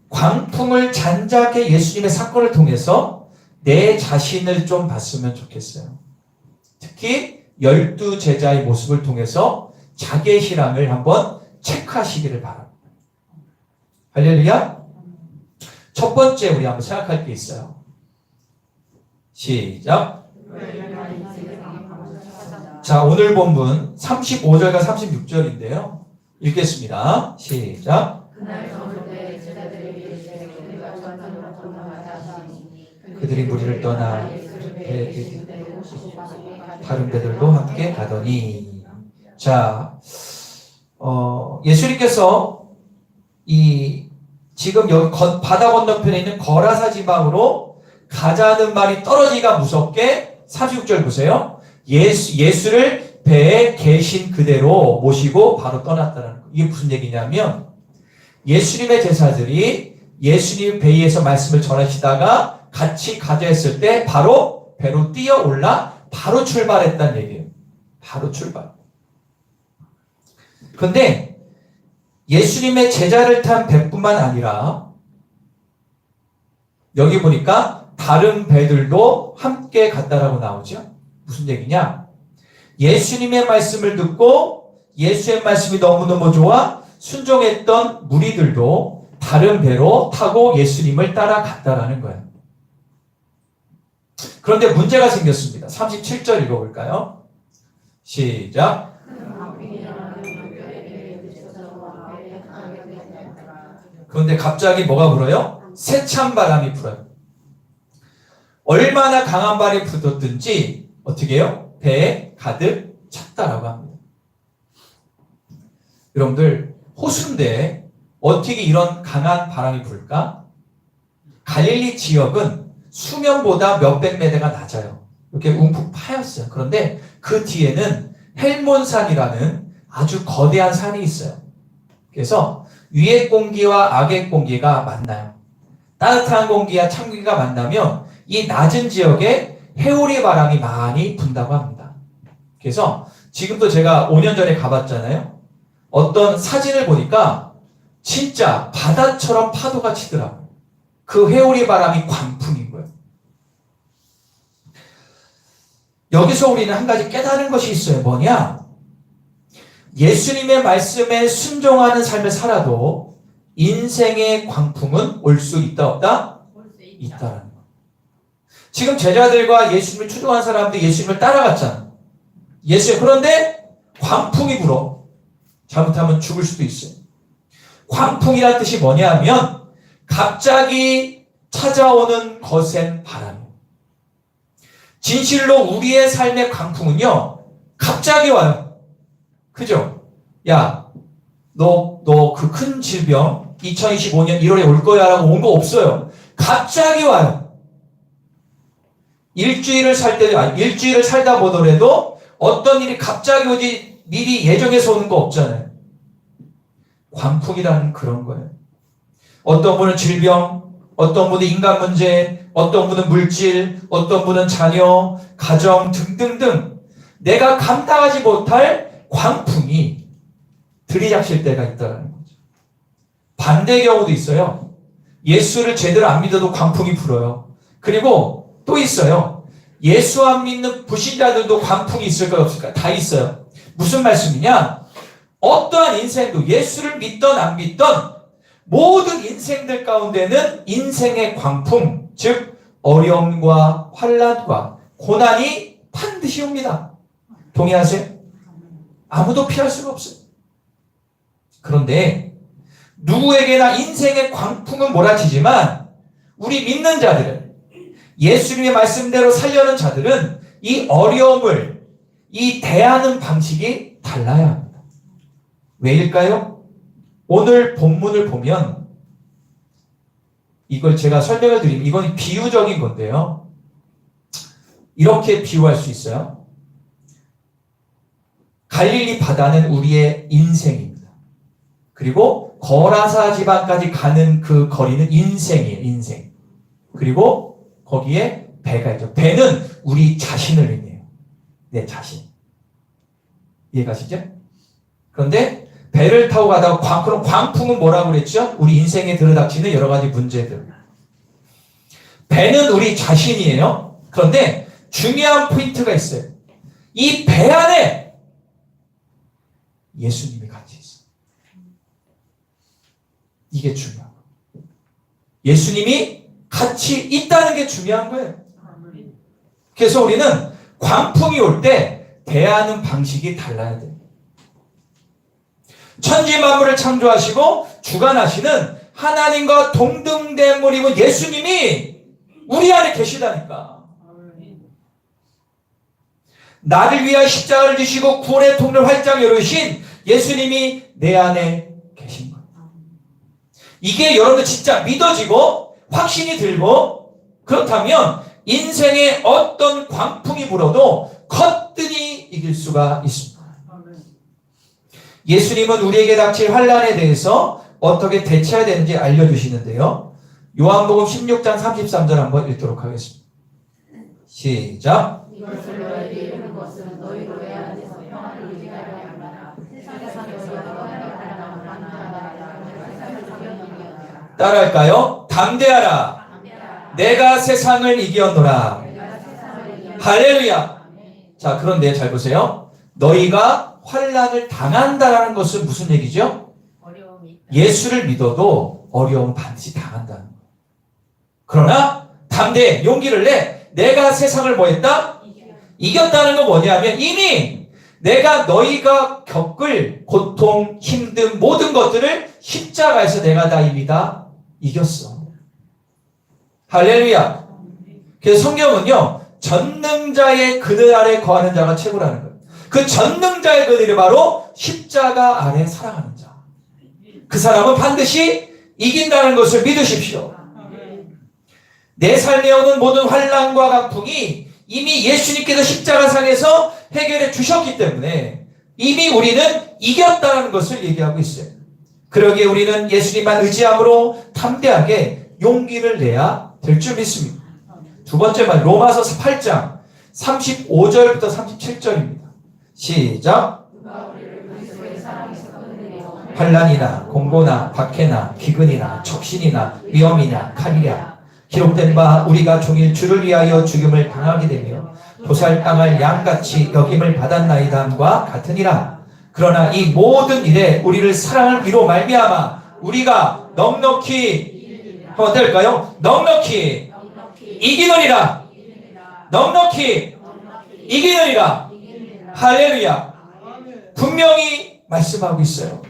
광풍을 잔작의 예수님의 사건을 통해서 내 자신을 좀 봤으면 좋겠어요. 특히 12제자의 모습을 통해서 자기의 신앙을 한번 체크하시기를 바랍니다. 할렐루야. 첫 번째 우리 한번 생각할 게 있어요. 시작. 자, 오늘 본문 35절과 36절인데요. 읽겠습니다. 시작. 그들이 무리를 떠나 다른 배들도 함께 가더니. 자, 예수님께서 지금 여기 바다 건너편에 있는 거라사 지방으로 가자는 말이 떨어지기가 무섭게 36절 보세요. 예수를 배에 계신 그대로 모시고 바로 떠났다는 거. 이게 무슨 얘기냐면 예수님의 제자들이 예수님 배 위에서 말씀을 전하시다가 같이 가자 했을 때 바로 배로 뛰어 올라 바로 출발했다는 얘기예요. 바로 출발. 그런데 예수님의 제자를 탄 배뿐만 아니라 여기 보니까 다른 배들도 함께 갔다라고 나오죠. 무슨 얘기냐? 예수님의 말씀을 듣고 예수의 말씀이 너무너무 좋아 순종했던 무리들도 다른 배로 타고 예수님을 따라갔다라는 거예요. 그런데 문제가 생겼습니다. 37절 읽어볼까요? 시작. 그런데 갑자기 뭐가 불어요? 세찬 바람이 불어요. 얼마나 강한 바람이 불었든지 어떻게 해요? 배에 가득 찼다라고 합니다. 여러분들, 호수인데 어떻게 이런 강한 바람이 불까? 갈릴리 지역은 수면보다 몇백 메대가 낮아요. 이렇게 움푹 파였어요. 그런데 그 뒤에는 헬몬산이라는 아주 거대한 산이 있어요. 그래서 위의 공기와 악의 공기가 만나요. 따뜻한 공기와 찬 공기가 만나면 이 낮은 지역에 해오리 바람이 많이 분다고 합니다. 그래서 지금도 제가 5년 전에 가봤잖아요. 어떤 사진을 보니까 진짜 바다처럼 파도가 치더라고요. 그 해오리 바람이 광풍인 거예요. 여기서 우리는 한 가지 깨달은 것이 있어요. 뭐냐? 예수님의 말씀에 순종하는 삶을 살아도 인생의 광풍은 올 수 있다 없다? 있다라는 거예요. 지금 제자들과 예수님을 추종한 사람들이 예수님을 따라갔잖아. 그런데 광풍이 불어. 잘못하면 죽을 수도 있어요. 광풍이란 뜻이 뭐냐 하면 갑자기 찾아오는 거센 바람이에요. 진실로 우리의 삶의 광풍은요, 갑자기 와요. 그죠? 야, 너 그 큰 질병 2025년 1월에 올 거야 라고 온 거 없어요. 갑자기 와요. 일주일을 살다 보더라도 어떤 일이 갑자기 오지 미리 예정해서 오는 거 없잖아요. 광풍이라는 그런 거예요. 어떤 분은 질병, 어떤 분은 인간 문제, 어떤 분은 물질, 어떤 분은 자녀, 가정 등등등 내가 감당하지 못할 광풍이 들이닥칠 때가 있다는 거죠. 반대의 경우도 있어요. 예수를 제대로 안 믿어도 광풍이 불어요. 그리고 또 있어요. 예수 안 믿는 불신자들도 광풍이 있을까요? 없을까요? 다 있어요. 무슨 말씀이냐? 어떠한 인생도 예수를 믿던 안 믿던 모든 인생들 가운데는 인생의 광풍, 즉 어려움과 환난과 고난이 반드시 옵니다. 동의하세요? 아무도 피할 수가 없어요. 그런데 누구에게나 인생의 광풍은 몰아치지만 우리 믿는 자들은, 예수님의 말씀대로 살려는 자들은 이 어려움을 대하는 방식이 달라야 합니다. 왜일까요? 오늘 본문을 보면 이걸 제가 설명을 드리면 이건 비유적인 건데요. 이렇게 비유할 수 있어요. 갈릴리 바다는 우리의 인생입니다. 그리고 거라사 지방까지 가는 그 거리는 인생이에요. 인생. 그리고 거기에 배가 있죠. 배는 우리 자신을 의미해요. 내 자신. 이해가시죠? 그런데 배를 타고 가다가 그럼 광풍은 뭐라고 그랬죠? 우리 인생에 들어닥치는 여러 가지 문제들. 배는 우리 자신이에요. 그런데 중요한 포인트가 있어요. 이 배 안에 예수님이 같이 있어요. 이게 중요한 거예요. 예수님이 같이 있다는 게 중요한 거예요. 그래서 우리는 광풍이 올 때 대하는 방식이 달라야 돼요. 천지 만물을 창조하시고 주관하시는 하나님과 동등됨을 예수님이 우리 안에 계시다니까. 나를 위하여 십자가를 지시고 구원의 통로를 활짝 열으신 예수님이 내 안에 계신 거예요. 이게 여러분들 진짜 믿어지고 확신이 들고 그렇다면 인생에 어떤 광풍이 불어도 거뜬히 이길 수가 있습니다. 예수님은 우리에게 닥칠 환난에 대해서 어떻게 대처해야 되는지 알려주시는데요. 요한복음 16장 33절 한번 읽도록 하겠습니다. 시작. 이것을 너희에게 이르는 것은 너희로 내 안에서 평안을 유지하려 함이라. 세상에서 너희가 따라할까요? 담대하라. 내가 세상을 이겼노라. 할렐루야. 자, 그런데 잘 보세요. 너희가 환난을 당한다라는 것은 무슨 얘기죠? 예수를 믿어도 어려움은 반드시 당한다는 거예요. 그러나 담대, 용기를 내. 내가 세상을 뭐 했다? 이겼다는 건 뭐냐면 이미 내가 너희가 겪을 고통, 힘든 모든 것들을 십자가에서 내가 다 이미 다 이겼어. 할렐루야. 그래서 성경은요, 전능자의 그늘 아래 거하는 자가 최고라는 거예요. 그 전능자의 그늘이 바로 십자가 아래 살아가는 자. 그 사람은 반드시 이긴다는 것을 믿으십시오. 내 삶에 오는 모든 환난과 강풍이 이미 예수님께서 십자가상에서 해결해 주셨기 때문에 이미 우리는 이겼다는 것을 얘기하고 있어요. 그러기에 우리는 예수님만 의지함으로 담대하게 용기를 내야 될 줄 믿습니다. 두 번째 말 로마서 8장 35절부터 37절입니다. 시작. 환난이나 공고나 박해나 기근이나 척신이나 위험이나 칼이랴 기록된 바 우리가 종일 주를 위하여 죽임을 당하게 되며 도살당할 양같이 여김을 받았나이다 함과 같으니라. 그러나 이 모든 일에 우리를 사랑을 위로 말미암아 우리가 넉넉히 어떨까요? 넉넉히 이기느니라. 넉넉히 이기느니라. 할렐루야. 분명히 말씀하고 있어요.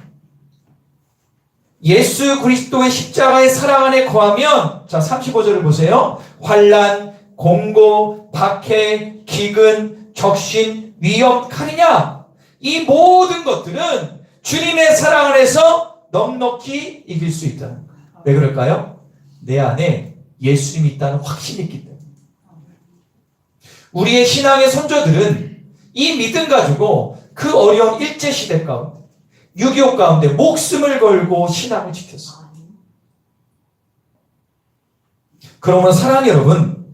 예수 그리스도의 십자가의 사랑 안에 거하면, 자 35절을 보세요. 환난, 공고, 박해, 기근, 적신, 위험, 칼이냐? 이 모든 것들은 주님의 사랑 안에서 넉넉히 이길 수 있다는 거예요. 왜 그럴까요? 내 안에 예수님이 있다는 확신이 있기 때문에. 우리의 신앙의 선조들은 이 믿음 가지고 그 어려운 일제시대 가운데 6.25 가운데 목숨을 걸고 신앙을 지켰어요. 그러므로 사랑하는 여러분,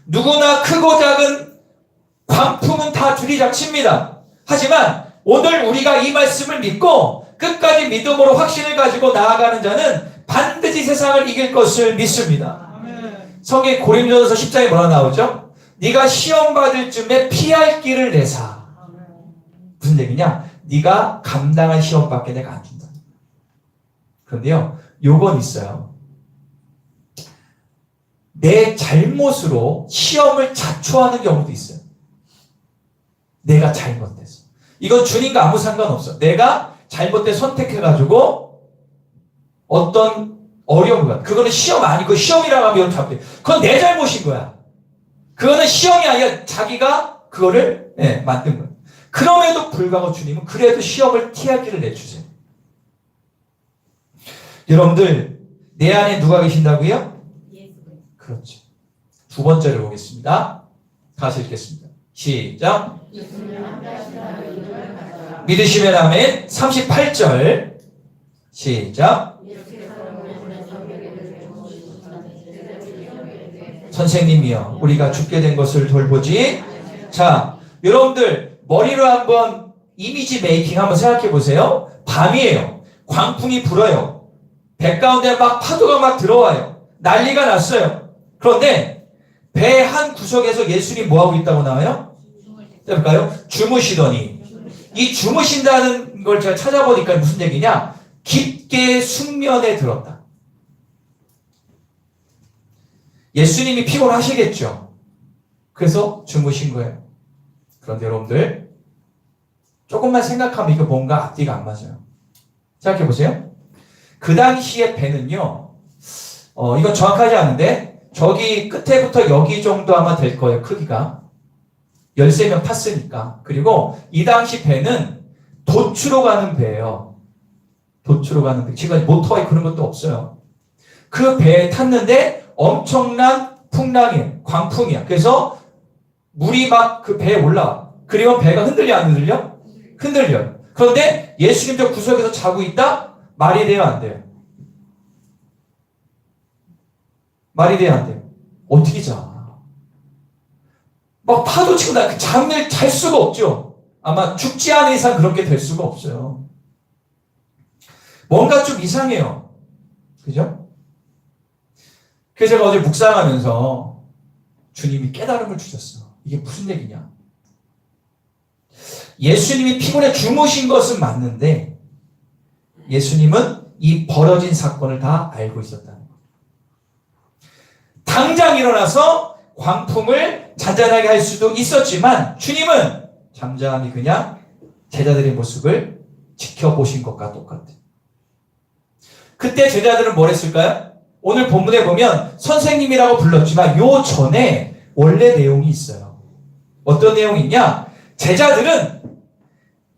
누구나 크고 작은 광풍은 다 들이닥칩니다. 하지만 오늘 우리가 이 말씀을 믿고 끝까지 믿음으로 확신을 가지고 나아가는 자는 반드시 세상을 이길 것을 믿습니다. 성경 고린도전서 10장에 뭐라 나오죠? 네가 시험 받을 쯤에 피할 길을 내사. 무슨 얘기냐? 네가 감당할 시험밖에 내가 안 준다. 그런데요, 요건 있어요. 내 잘못으로 시험을 자초하는 경우도 있어요. 내가 잘못해서. 이건 주님과 아무 상관없어. 내가 잘못된 선택해가지고 어떤 어려움을 받아. 그거는 시험 아니고, 시험이라고 하면 잡혀. 그건 내 잘못인 거야. 그거는 시험이 아니라 자기가 그거를 만든 거야. 그럼에도 불구하고 주님은 그래도 시험을 피하기를 내주세요. 여러분들, 내 안에 누가 계신다고요? 그렇죠. 두 번째를 보겠습니다. 다시 읽겠습니다. 시작. 믿으시면 아멘. 38절 시작. 선생님이여 우리가 죽게 된 것을 돌보지. 자, 여러분들 머리로 한번 이미지 메이킹 한번 생각해 보세요. 밤이에요. 광풍이 불어요. 배 가운데 막 파도가 막 들어와요. 난리가 났어요. 그런데 배 한 구석에서 예수님이 뭐하고 있다고 나와요? 볼까요? 주무시더니. 이 주무신다는 걸 제가 찾아보니까 무슨 얘기냐? 깊게 숙면에 들었다. 예수님이 피곤하시겠죠. 그래서 주무신 거예요. 그런데 여러분들 조금만 생각하면 이거 뭔가 앞뒤가 안 맞아요. 생각해 보세요. 그 당시의 배는요, 이건 정확하지 않은데 저기 끝에부터 여기 정도 아마 될 거예요. 크기가 13명 탔으니까. 그리고 이 당시 배는 도추로 가는 배예요. 도추로 가는 배. 지금 모터와 그런 것도 없어요. 그 배에 탔는데 엄청난 풍랑이에요. 광풍이야. 그래서 물이 막 그 배에 올라와. 그리고 배가 흔들려 안 흔들려? 흔들려요. 그런데 예수님 저 구석에서 자고 있다? 말이 돼요 안 돼요? 말이 돼요 안 돼요? 어떻게 자? 막 파도 치고 나 잠을 잘 수가 없죠. 아마 죽지 않은 이상 그렇게 될 수가 없어요. 뭔가 좀 이상해요. 그죠? 그래서 제가 어제 묵상하면서 주님이 깨달음을 주셨어. 이게 무슨 얘기냐? 예수님이 피곤해 주무신 것은 맞는데 예수님은 이 벌어진 사건을 다 알고 있었다는 거예요. 당장 일어나서 광풍을 잔잔하게 할 수도 있었지만 주님은 잠잠히 그냥 제자들의 모습을 지켜보신 것과 똑같아요. 그때 제자들은 뭘 했을까요? 오늘 본문에 보면 선생님이라고 불렀지만 요 전에 원래 내용이 있어요. 어떤 내용이 있냐? 제자들은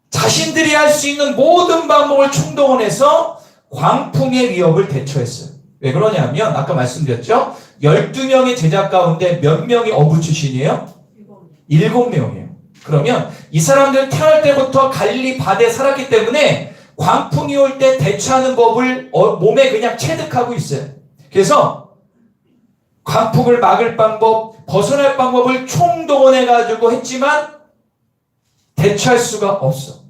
자신들이 할 수 있는 모든 방법을 총동원해서 광풍의 위협을 대처했어요. 왜 그러냐면 아까 말씀드렸죠? 12명의 제자 가운데 몇 명이 어부 출신이에요? 7명이에요. 그러면 이 사람들 태어날 때부터 갈릴리 바다에 살았기 때문에 광풍이 올 때 대처하는 법을 몸에 그냥 체득하고 있어요. 그래서 광풍을 막을 방법, 벗어날 방법을 총동원해가지고 했지만 대처할 수가 없어.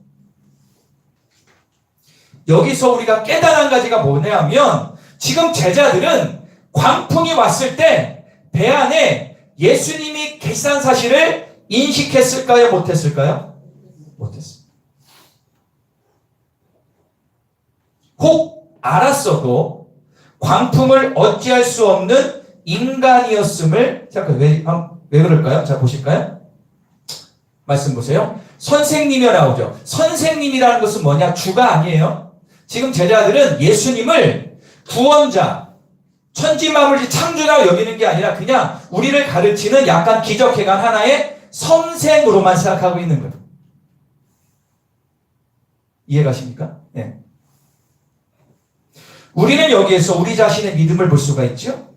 여기서 우리가 깨달은 한 가지가 뭐냐면 지금 제자들은 광풍이 왔을 때 배 안에 예수님이 계시다는 사실을 인식했을까요? 못했을까요? 못했어요. 혹 알았어도 광풍을 어찌할 수 없는 인간이었음을 생각해요. 왜 그럴까요? 자, 보실까요? 말씀 보세요. 선생님이여 나오죠. 선생님이라는 것은 뭐냐? 주가 아니에요. 지금 제자들은 예수님을 구원자, 천지만물을 창조자로 여기는 게 아니라 그냥 우리를 가르치는 약간 기적해간 하나의 선생으로만 생각하고 있는 거예요. 이해가십니까? 네. 우리는 여기에서 우리 자신의 믿음을 볼 수가 있죠.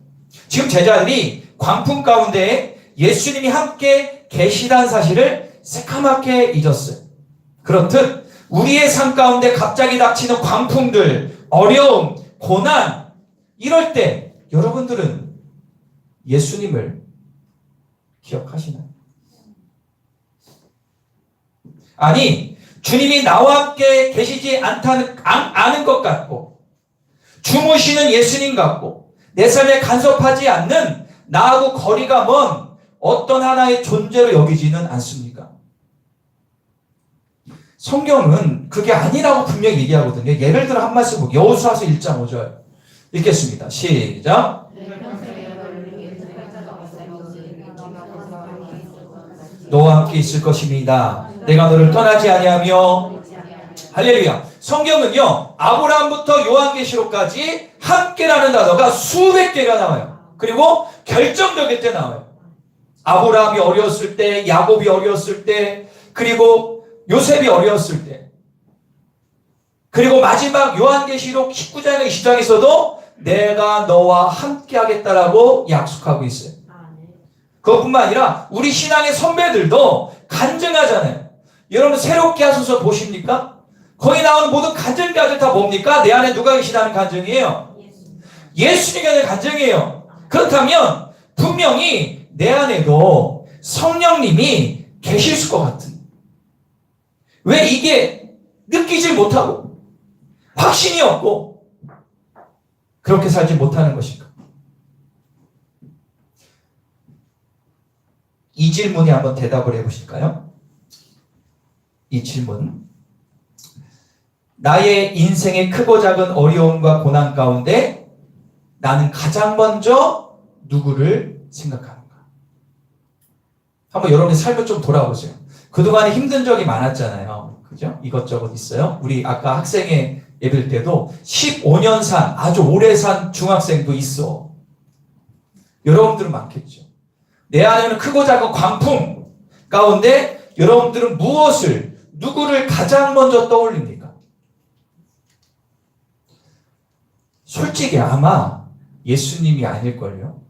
지금 제자들이 광풍 가운데 예수님이 함께 계시다는 사실을 새카맣게 잊었어요. 그렇듯 우리의 삶 가운데 갑자기 닥치는 광풍들, 어려움, 고난, 이럴 때 여러분들은 예수님을 기억하시나요? 아니, 주님이 나와 함께 계시지 않는 것 같고, 주무시는 예수님 같고, 내 삶에 간섭하지 않는 나하고 거리가 먼 어떤 하나의 존재로 여기지는 않습니까? 성경은 그게 아니라고 분명히 얘기하거든요. 예를 들어 한 말씀 볼게요. 여호수아서 1장 5절 읽겠습니다. 시작. 너와 함께 있을 것입니다. 내가 너를 떠나지 아니하며. 할렐루야. 성경은요, 아브라함부터 요한계시록까지 함께라는 단어가 수백 개가 나와요. 그리고 결정적일 때 나와요. 아브라함이 어려웠을 때, 야곱이 어려웠을 때, 그리고 요셉이 어려웠을 때, 그리고 마지막 요한계시록 19장 20장에서도 내가 너와 함께 하겠다라고 약속하고 있어요. 그것뿐만 아니라 우리 신앙의 선배들도 간증하잖아요. 여러분 새롭게 하소서 보십니까? 거기 나오는 모든 간증가들 다 뭡니까? 내 안에 누가 계시다는 간증이에요. 예수님이 하는 간증이에요. 그렇다면 분명히 내 안에도 성령님이 계실 것 같은, 왜 이게 느끼질 못하고 확신이 없고 그렇게 살지 못하는 것일까? 이 질문에 한번 대답을 해보실까요? 이 질문. 나의 인생의 크고 작은 어려움과 고난 가운데 나는 가장 먼저 누구를 생각하는가? 한번 여러분의 삶을 좀 돌아보세요. 그동안에 힘든 적이 많았잖아요. 그죠? 이것저것 있어요. 우리 아까 학생회 예배일 때도 15년 산, 아주 오래 산 중학생도 있어. 여러분들은 많겠죠. 내 안에는 크고 작은 광풍 가운데 여러분들은 누구를 가장 먼저 떠올립니까? 솔직히 아마 예수님이 아닐걸요?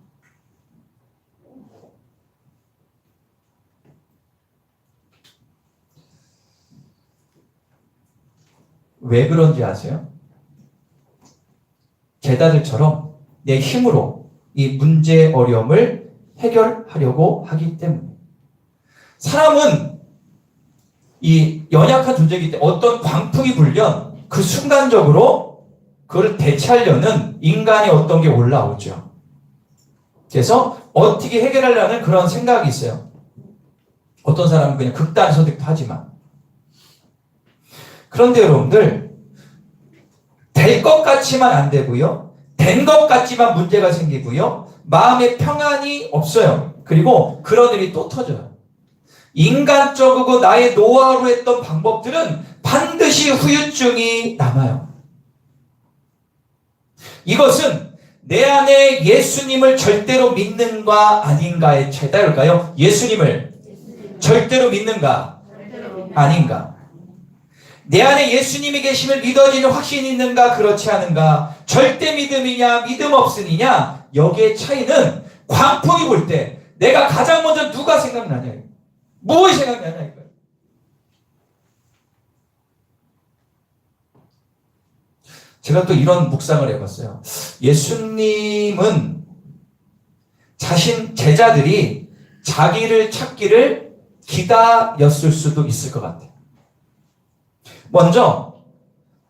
왜 그런지 아세요? 제자들처럼 내 힘으로 이 문제 어려움을 해결하려고 하기 때문에. 사람은 이 연약한 존재이기 때문에 어떤 광풍이 불면 그 순간적으로 그걸 대체하려는 인간의 어떤 게 올라오죠. 그래서 어떻게 해결하려는 그런 생각이 있어요. 어떤 사람은 그냥 극단 선택도 하지만. 그런데 여러분들, 될 것 같지만 안 되고요. 된 것 같지만 문제가 생기고요. 마음에 평안이 없어요. 그리고 그런 일이 또 터져요. 인간적이고 나의 노하우로 했던 방법들은 반드시 후유증이 남아요. 이것은 내 안에 예수님을 절대로 믿는가 아닌가의 차이일까요? 예수님을 절대로 믿는가 아닌가? 내 안에 예수님이 계심을 믿어지는 확신이 있는가 그렇지 않은가? 절대 믿음이냐 믿음 없으니냐? 여기의 차이는 광풍이 불 때 내가 가장 먼저 누가 생각나냐? 무엇이 생각나냐? 이거예요. 제가 또 이런 묵상을 해봤어요. 예수님은 자신 제자들이 자기를 찾기를 기다렸을 수도 있을 것 같아요. 먼저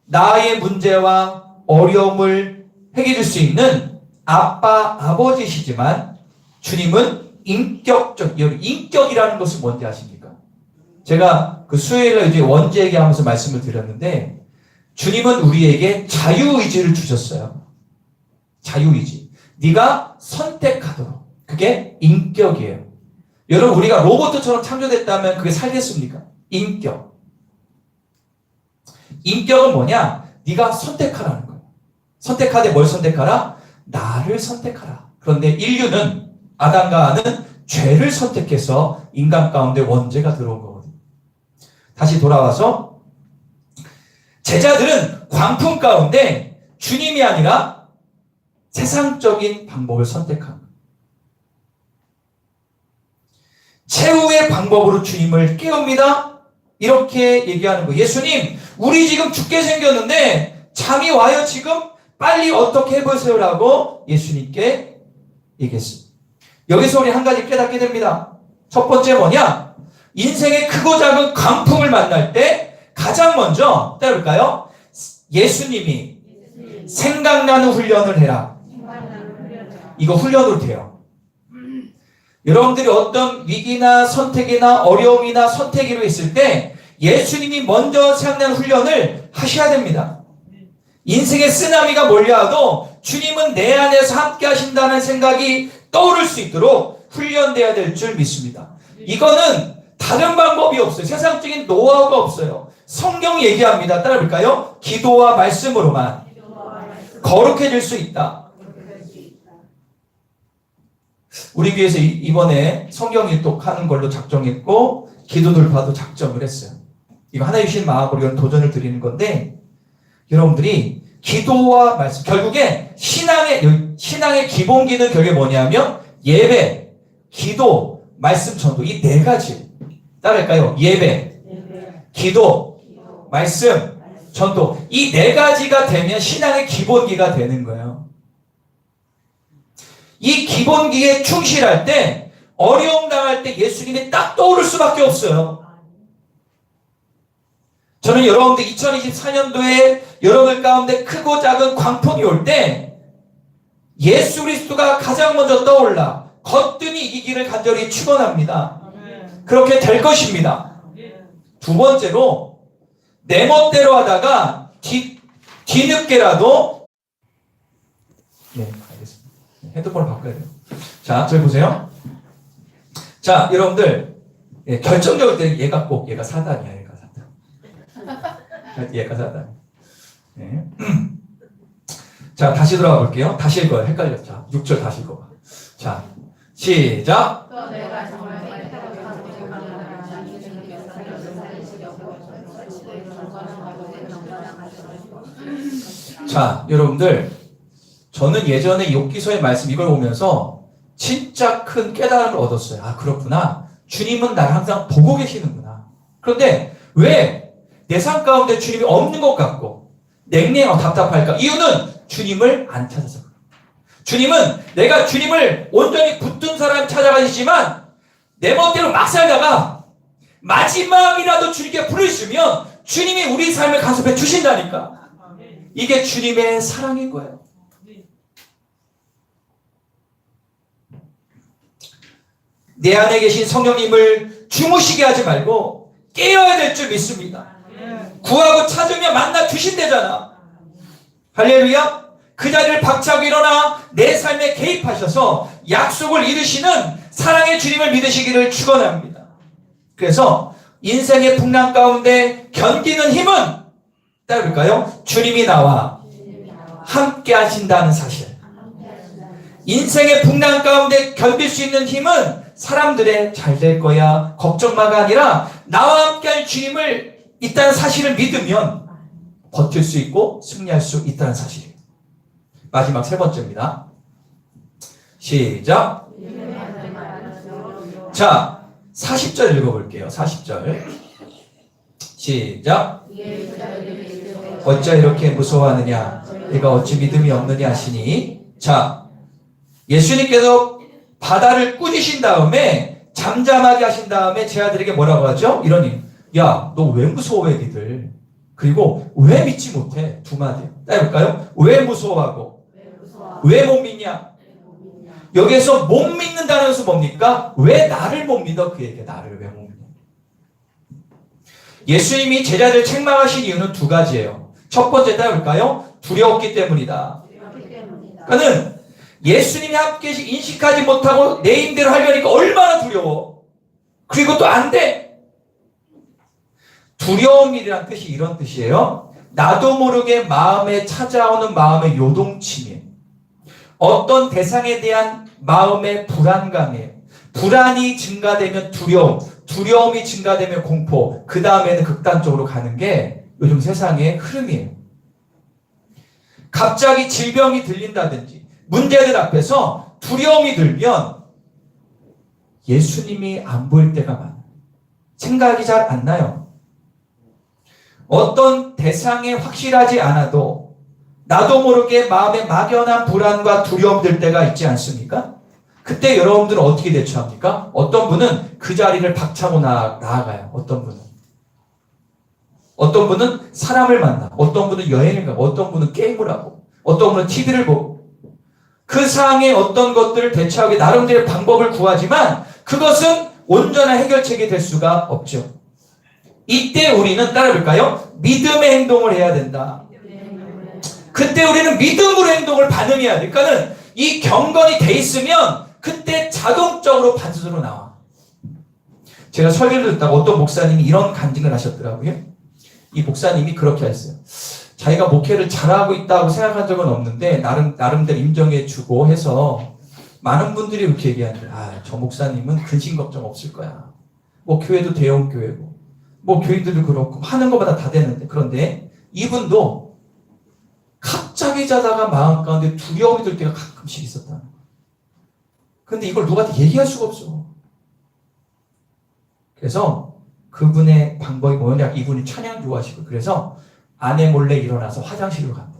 나의 문제와 어려움을 해결할 수 있는 아빠, 아버지시지만 주님은 인격이라는 것은 뭔지 아십니까? 제가 그 수요일에 이제 원죄 얘기하면서 말씀을 드렸는데 주님은 우리에게 자유의지를 주셨어요. 자유의지. 네가 선택하도록. 그게 인격이에요. 여러분 우리가 로봇처럼 창조됐다면 그게 살겠습니까? 인격. 인격은 뭐냐? 네가 선택하라는 거예요. 선택하되 뭘 선택하라? 나를 선택하라. 그런데 인류는 아담과 하와는 죄를 선택해서 인간 가운데 원죄가 들어온 거거든요. 다시 돌아와서 제자들은 광풍 가운데 주님이 아니라 세상적인 방법을 선택한 거예요. 최후의 방법으로 주님을 깨웁니다. 이렇게 얘기하는 거예요. 예수님, 우리 지금 죽게 생겼는데 잠이 와요 지금? 빨리 어떻게 해보세요라고 예수님께 얘기했습니다. 여기서 우리 한 가지 깨닫게 됩니다. 첫 번째 뭐냐? 인생의 크고 작은 광풍을 만날 때 가장 먼저 따라볼까요? 예수님이 생각나는 훈련을 해라. 이거 훈련으로 돼요. 여러분들이 어떤 위기나 선택이나 어려움이나 선택으로 있을 때 예수님이 먼저 생각나는 훈련을 하셔야 됩니다. 인생의 쓰나미가 몰려와도 주님은 내 안에서 함께 하신다는 생각이 떠오를 수 있도록 훈련돼야 될 줄 믿습니다. 이거는 다른 방법이 없어요. 세상적인 노하우가 없어요. 성경이 얘기합니다. 따라볼까요? 기도와 말씀으로만 거룩해질 수 있다. 우리 교회에서 이번에 성경 일독하는 걸로 작정했고 기도 돌파도 작정을 했어요. 이거 하나님 주신 마음으로 이런 도전을 드리는 건데 여러분들이 기도와 말씀, 결국에 신앙의 기본기는 결국에 뭐냐면 예배, 기도, 말씀, 전도 이 네 가지. 따라할까요? 예배, 기도, 말씀, 전도 이 네 가지가 되면 신앙의 기본기가 되는 거예요. 이 기본기에 충실할 때 어려움 당할 때 예수님이 딱 떠오를 수밖에 없어요. 저는 여러분들 2024년도에 여러분들 가운데 크고 작은 광풍이 올 때 예수 그리스도가 가장 먼저 떠올라 거뜬히 이기기를 간절히 축원합니다. 그렇게 될 것입니다. 두 번째로 내 멋대로 하다가 뒤늦게라도 네, 알겠습니다. 핸드폰을 바꿔야 돼요. 자, 저기 보세요. 자, 여러분들 결정적일 때 얘가 사단이야. 얘가 사단. 네. 자, 다시 돌아가 볼게요. 다시 읽어요. 헷갈렸죠. 6절 다시 읽어봐. 자, 시작. 자, 여러분들 저는 예전에 욥기서의 말씀 이걸 보면서 진짜 큰 깨달음을 얻었어요. 아, 그렇구나. 주님은 나를 항상 보고 계시는구나. 그런데 왜 내 삶 가운데 주님이 없는 것 같고 냉랭하고 답답할까? 이유는 주님을 안 찾아서 그래요. 주님은 내가 주님을 온전히 붙든 사람 찾아가시지만 내 멋대로 막 살다가 마지막이라도 주님께 부르시면 주님이 우리 삶을 간섭해 주신다니까. 이게 주님의 사랑인 거예요. 내 안에 계신 성령님을 주무시게 하지 말고 깨어야 될 줄 믿습니다. 구하고 찾으면 만나 주신대잖아. 할렐루야. 그 자리를 박차고 일어나 내 삶에 개입하셔서 약속을 이루시는 사랑의 주님을 믿으시기를 축원합니다. 그래서 인생의 풍랑 가운데 견디는 힘은 따라볼까요? 주님이 나와 함께 하신다는 사실. 인생의 풍랑 가운데 견딜 수 있는 힘은 사람들의 잘 될 거야 걱정마가 아니라 나와 함께할 주님을 있다는 사실을 믿으면 버틸 수 있고 승리할 수 있다는 사실이에요. 마지막 세 번째입니다. 시작. 자, 40절 읽어볼게요. 40절 시작. 어찌 이렇게 무서워하느냐? 내가 어찌 믿음이 없느냐 하시니. 자, 예수님께서 바다를 꾸짖으신 다음에 잠잠하게 하신 다음에 제 아들에게 뭐라고 하죠? 이러니 야, 너 왜 무서워 애기들? 그리고 왜 믿지 못해? 두 마디 따볼까요? 왜 무서워하고 왜 못 믿냐? 여기에서 못 믿는다는 것은 뭡니까? 왜 나를 못 믿어? 그에게 나를 왜 못 믿냐? 예수님이 제자들 책망하신 이유는 두 가지예요. 첫 번째 따볼까요? 두려웠기 때문이다. 그러니까는 예수님이 함께 인식하지 못하고 내 임대로 하려니까 얼마나 두려워. 그리고 또 안 돼. 두려움이라는 뜻이 이런 뜻이에요. 나도 모르게 마음에 찾아오는 마음의 요동침이에요. 어떤 대상에 대한 마음의 불안감이에요. 불안이 증가되면 두려움, 두려움이 증가되면 공포, 그 다음에는 극단적으로 가는 게 요즘 세상의 흐름이에요. 갑자기 질병이 들린다든지 문제들 앞에서 두려움이 들면 예수님이 안 보일 때가 많아요. 생각이 잘 안 나요. 어떤 대상에 확실하지 않아도 나도 모르게 마음에 막연한 불안과 두려움 들 때가 있지 않습니까? 그때 여러분들은 어떻게 대처합니까? 어떤 분은 그 자리를 박차고 나아가요. 어떤 분은 사람을 만나, 어떤 분은 여행을 가고, 어떤 분은 게임을 하고, 어떤 분은 TV를 보고, 그 상황에 어떤 것들을 대처하기 나름대로 방법을 구하지만 그것은 온전한 해결책이 될 수가 없죠. 이때 우리는 따라볼까요? 믿음의 행동을 해야 된다. 그때 우리는 믿음으로 행동을 반응해야 돼. 그러니까는 이 경건이 돼 있으면 그때 자동적으로 반수로 나와. 제가 설교를 듣다가 어떤 목사님이 이런 간증을 하셨더라고요. 이 목사님이 그렇게 했어요. 자기가 목회를 잘하고 있다고 생각한 적은 없는데 나름대로 인정해주고 해서 많은 분들이 이렇게 얘기하는데 저 목사님은 근심 걱정 없을 거야. 뭐 교회도 대형 교회고 뭐 교인들도 그렇고 하는 것마다 다 되는데 그런데 이분도 갑자기 자다가 마음 가운데 두려움이 들 때가 가끔씩 있었다는 거예요. 그런데 이걸 누구한테 얘기할 수가 없어. 그래서 그분의 방법이 뭐냐, 이분이 찬양 좋아하시고 그래서 아내 몰래 일어나서 화장실로 간다.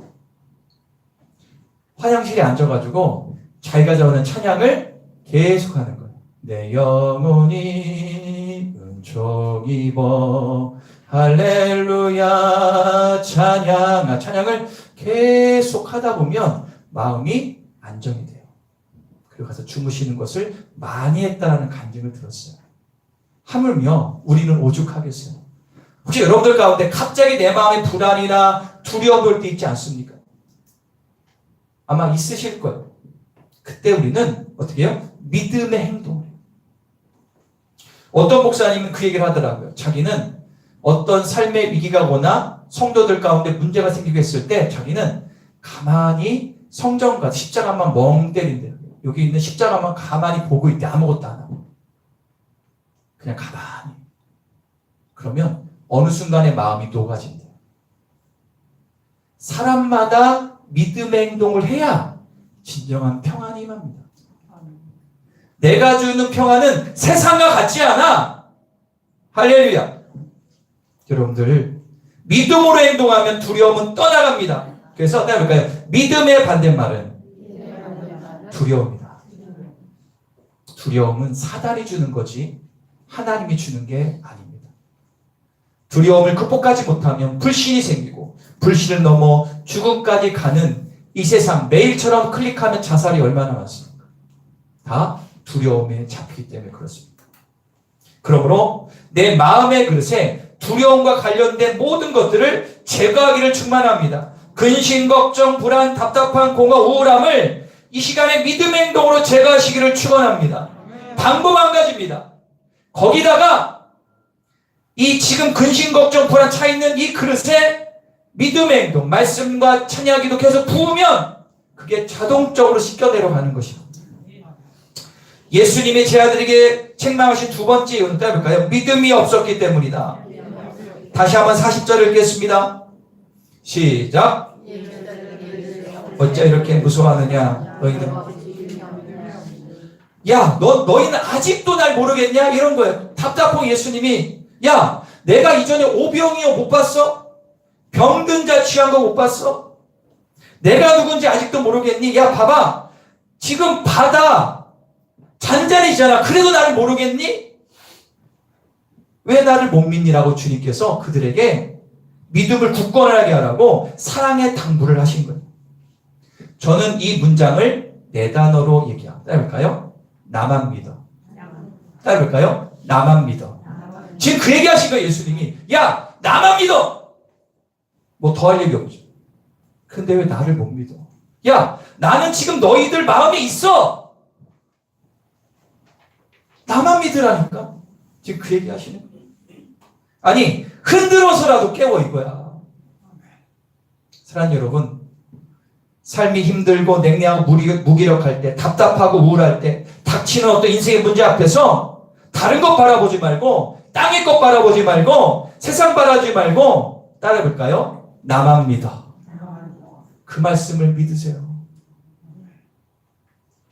화장실에 앉아가지고 자기가 좋아하는 찬양을 계속 하는 거예요. 내 영혼이 은총 입어 할렐루야 찬양을 계속 하다 보면 마음이 안정이 돼요. 그리고 가서 주무시는 것을 많이 했다는 간증을 들었어요. 하물며 우리는 오죽하겠어요. 혹시 여러분들 가운데 갑자기 내 마음에 불안이나 두려움 올 때 있지 않습니까? 아마 있으실 거예요. 그때 우리는 어떻게 해요? 믿음의 행동을 해요. 어떤 목사님은 그 얘기를 하더라고요. 자기는 어떤 삶의 위기가 오거나 성도들 가운데 문제가 생기고 했을 때 자기는 가만히 성전과 십자가만 멍 때린대요. 여기 있는 십자가만 가만히 보고 있대. 아무것도 안 하고. 그냥 가만히. 그러면 어느 순간에 마음이 녹아진대요. 사람마다 믿음의 행동을 해야 진정한 평안이 임합니다. 내가 주는 평안은 세상과 같지 않아. 할렐루야. 여러분들 믿음으로 행동하면 두려움은 떠나갑니다. 그래서 볼까요? 믿음의 반대말은 두려움이다. 두려움은 사단이 주는 거지 하나님이 주는 게 아닙니다. 두려움을 극복하지 못하면 불신이 생기고 불신을 넘어 죽음까지 가는 이 세상, 매일처럼 클릭하면 자살이 얼마나 많습니까? 다 두려움에 잡히기 때문에 그렇습니다. 그러므로 내 마음의 그릇에 두려움과 관련된 모든 것들을 제거하기를 축원합니다. 근심, 걱정, 불안, 답답한 공허, 우울함을 이 시간에 믿음의 행동으로 제거하시기를 축원합니다. 방법 한 가지입니다. 거기다가 이 지금 근심, 걱정, 불안 차 있는 이 그릇에 믿음의 행동, 말씀과 찬양기도 계속 부으면 그게 자동적으로 씻겨 내려가는 것입니다. 예수님이 제 아들에게 책망하신 두 번째 이유는 볼까요? 믿음이 없었기 때문이다. 다시 한번 40절 읽겠습니다. 시작. 어째 이렇게 무서워하느냐 너희들. 야, 너희는 아직도 날 모르겠냐? 이런 거예요. 답답한 예수님이 야, 내가 이전에 오병이어 못 봤어? 병든 자 취한 거 못 봤어? 내가 누군지 아직도 모르겠니? 야, 봐봐. 지금 바다 잔잔해지잖아. 그래도 나를 모르겠니? 왜 나를 못 믿니라고 주님께서 그들에게 믿음을 굳건하게 하라고 사랑의 당부를 하신 거예요. 저는 이 문장을 네 단어로 얘기합니다. 따라볼까요? 나만 믿어. 따라볼까요? 나만 믿어. 지금 그 얘기 하신 거예요, 예수님이. 야, 나만 믿어! 뭐 더 할 얘기 없죠. 근데 왜 나를 못 믿어? 야, 나는 지금 너희들 마음에 있어! 나만 믿으라니까? 지금 그 얘기 하시는 거예요. 아니, 흔들어서라도 깨워 이거야. 사랑하는 여러분, 삶이 힘들고 냉랭하고 무기력할 때, 답답하고 우울할 때, 닥치는 어떤 인생의 문제 앞에서 다른 것 바라보지 말고, 땅의 것 바라보지 말고, 세상 바라보지 말고, 따라해볼까요? 나만 믿어. 그 말씀을 믿으세요.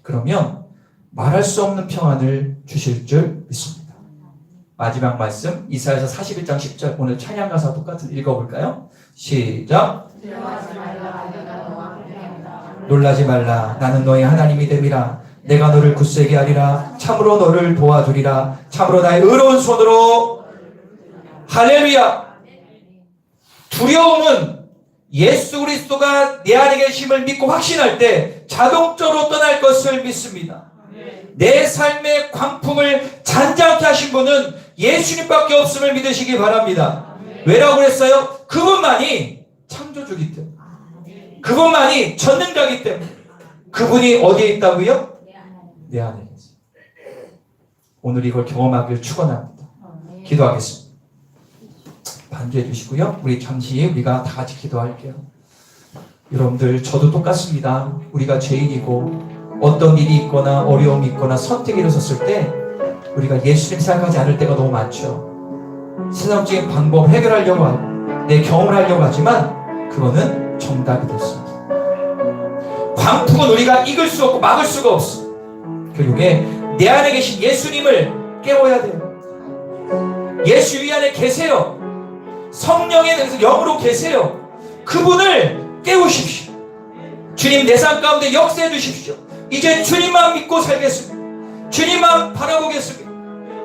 그러면 말할 수 없는 평안을 주실 줄 믿습니다. 마지막 말씀, 이사야서 41장 10절, 오늘 찬양 가사 똑같은 읽어볼까요? 시작. 놀라지 말라. 나는 너의 하나님이 됨이라. 내가 너를 굳세게 하리라. 참으로 너를 도와주리라. 참으로 나의 의로운 손으로. 할렐루야. 두려움은 예수 그리스도가 내 안에 계심을 믿고 확신할 때 자동적으로 떠날 것을 믿습니다. 내 삶의 광풍을 잔잔케 하신 분은 예수님밖에 없음을 믿으시기 바랍니다. 왜라고 그랬어요? 그분만이 창조주기 때문에, 그분만이 전능자이기 때문에. 그분이 어디에 있다고요? 내 안에 있어요. 오늘 이걸 경험하길 축원합니다. 기도하겠습니다. 반주해 주시고요. 우리 잠시 우리가 다 같이 기도할게요. 여러분들, 저도 똑같습니다. 우리가 죄인이고 어떤 일이 있거나 어려움이 있거나 선택에 일어섰을 때 우리가 예수님 생각하지 않을 때가 너무 많죠. 세상적인 방법 해결하려고 하고 내 경험을 하려고 하지만 그거는 정답이 됐습니다. 광풍은 우리가 이길 수 없고 막을 수가 없어. 결국에 내 안에 계신 예수님을 깨워야 돼요. 예수 위 안에 계세요. 성령에 대해서 영으로 계세요. 그분을 깨우십시오. 주님, 내 삶 가운데 역사해 주십시오. 이제 주님만 믿고 살겠습니다. 주님만 바라보겠습니다.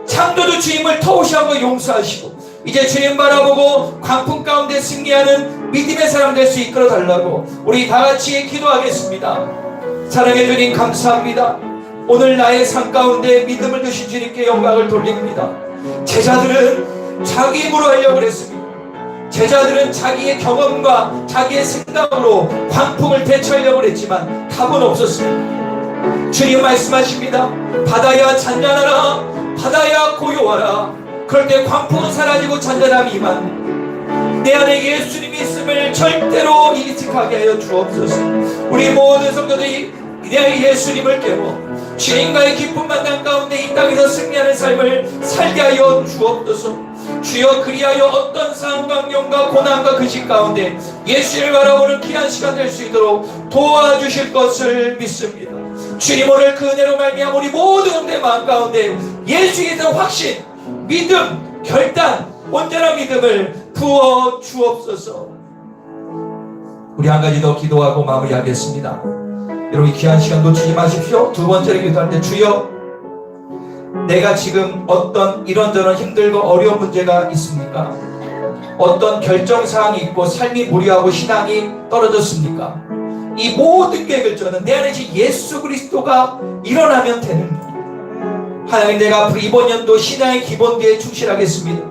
창조주 주님을 터우시하고 용서하시고 이제 주님 바라보고 광풍 가운데 승리하는 믿음의 사람 될 수 이끌어 달라고 우리 다 같이 기도하겠습니다. 사랑해 주님, 감사합니다. 오늘 나의 삶 가운데 믿음을 주신 주님께 영광을 돌립니다. 제자들은 자기 힘으로 하려고 그랬습니다. 제자들은 자기의 경험과 자기의 생각으로 광풍을 대처하려고 했지만 답은 없었습니다. 주님 말씀하십니다. 바다야 잔잔하라. 바다야 고요하라. 그럴 때 광풍은 사라지고 잔잔함이 임한 내 안에 예수님이 있음을 절대로 인식하게 하여 주옵소서. 우리 모든 성도들이 내 예수님을 깨워 주님과의 기쁜 만남 가운데 이 땅에서 승리하는 삶을 살게 하여 주옵소서. 주여, 그리하여 어떤 상황경과 고난과 근심 가운데 예수를 바라보는 귀한 시간 될 수 있도록 도와주실 것을 믿습니다. 주님, 오늘 그 은혜로 말미암아 우리 모든 내 마음 가운데 예수에 대한 확신, 믿음, 결단, 온전한 믿음을 부어 주옵소서. 우리 한 가지 더 기도하고 마무리하겠습니다. 여러분, 이 귀한 시간 놓치지 마십시오. 두 번째로 기도할 때, 주여, 내가 지금 어떤 이런저런 힘들고 어려운 문제가 있습니까? 어떤 결정사항이 있고 삶이 무료하고 신앙이 떨어졌습니까? 이 모든 계획을 저는 내 안에 예수 그리스도가 일어나면 되는 거예요. 하나님, 내가 앞으로 이번 연도 신앙의 기본기에 충실하겠습니다.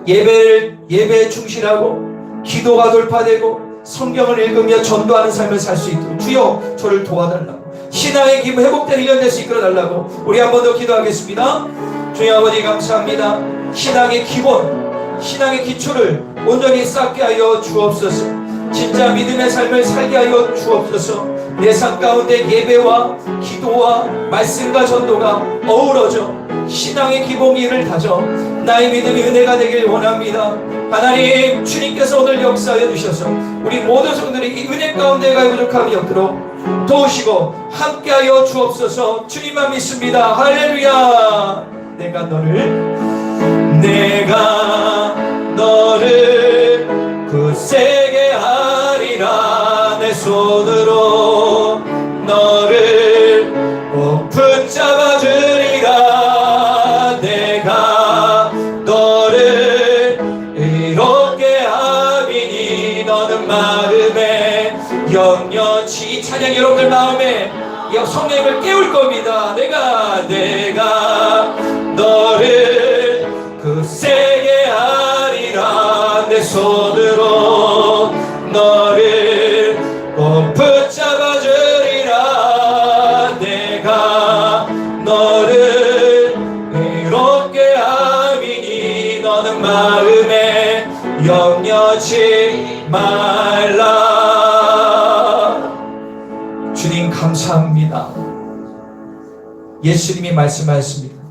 예배에 충실하고 기도가 돌파되고 성경을 읽으며 전도하는 삶을 살 수 있도록 주여, 저를 도와달라고, 신앙의 기분 회복된 1년 될 수 이끌어달라고 우리 한 번 더 기도하겠습니다. 주님 아버지, 감사합니다. 신앙의 기본, 신앙의 기초를 온전히 쌓게 하여 주옵소서. 진짜 믿음의 삶을 살게 하여 주옵소서. 내 삶 가운데 예배와 기도와 말씀과 전도가 어우러져 신앙의 기본기를 다져 나의 믿음이 은혜가 되길 원합니다. 하나님, 주님께서 오늘 역사하여 주셔서 우리 모든 성도들이 이 은혜 가운데가 부족함이 없도록 도우시고 함께하여 주옵소서. 주님만 믿습니다. 할렐루야. 내가 너를 굳세게 하리라. 내 손으로 너를 꼭 붙잡아 주리. 이제 여러분들 마음에 성령님을 깨울 겁니다. 내가 너를 그 세게 하리라. 내 손으로 너를 꼭 붙잡아 주리라. 내가 너를 의롭게 함이니 너는 마음에 염려치 말라. 주님 감사합니다. 예수님이 말씀하셨습니다.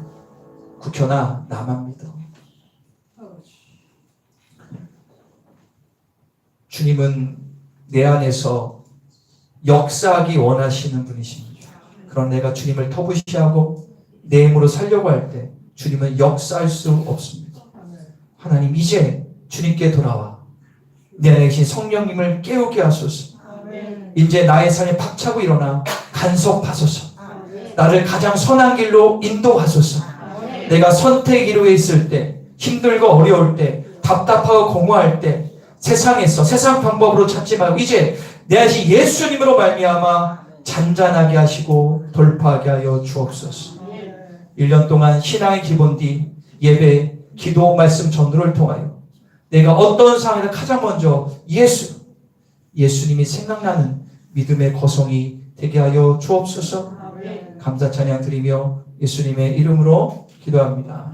국현아 나만 믿어. 주님은 내 안에서 역사하기 원하시는 분이십니다. 그런 내가 주님을 터부시하고 내 힘으로 살려고 할 때 주님은 역사할 수 없습니다. 하나님 이제 주님께 돌아와 내 안에 계신 성령님을 깨우게 하소서. 이제 나의 삶에 박차고 일어나 간섭하소서. 나를 가장 선한 길로 인도하소서. 내가 선택 이루에 있을 때, 힘들고 어려울 때, 답답하고 공허할 때, 세상에서 세상 방법으로 찾지 말고 이제 내 안에 예수님으로 말미암아 잔잔하게 하시고 돌파하게 하여 주옵소서. 1년 동안 신앙의 기본디 예배, 기도, 말씀 전도를 통하여 내가 어떤 상황에서 가장 먼저 예수님이 생각나는 믿음의 거성이 되게 하여 주옵소서. 감사 찬양 드리며 예수님의 이름으로 기도합니다.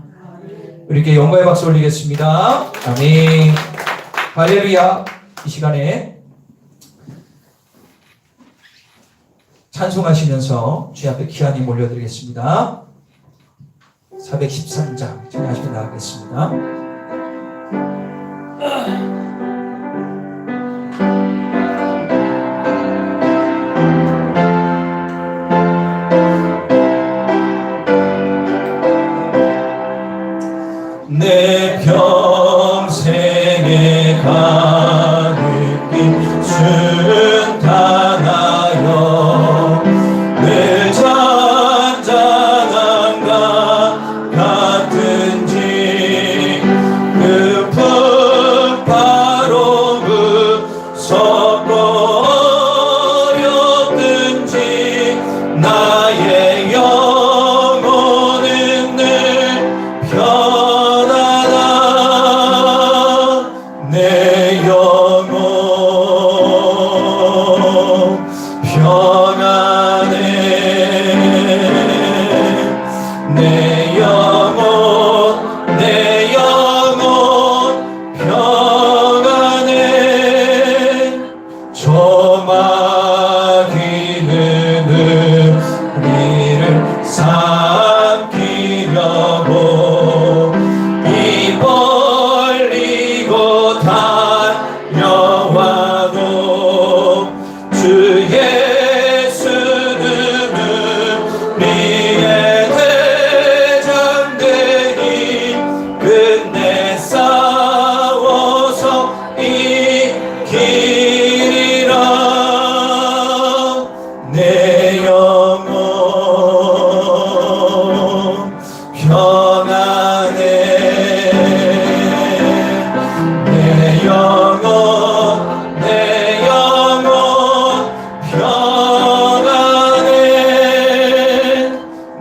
우리께 영광의 박수 올리겠습니다. 아멘. 할렐루야. 이 시간에 찬송하시면서 주님 앞에 귀하니 몰려드리겠습니다. 413장 찬양하시며 나가겠습니다. 내 평생에 가는 길 순탄하여 늘 잔잔함과 같은지 그 풍파로 무섭고 어렵든지 나의 영혼은 늘 내 영혼 평안해. 내 영혼 평안해. 조마기는 우리를 삼키려고 입 벌리고 달려와도 주 예수는 우리의 대장되니 끝내 싸워서 이기리라. 내 영혼 평안해. 내 영혼 평안해.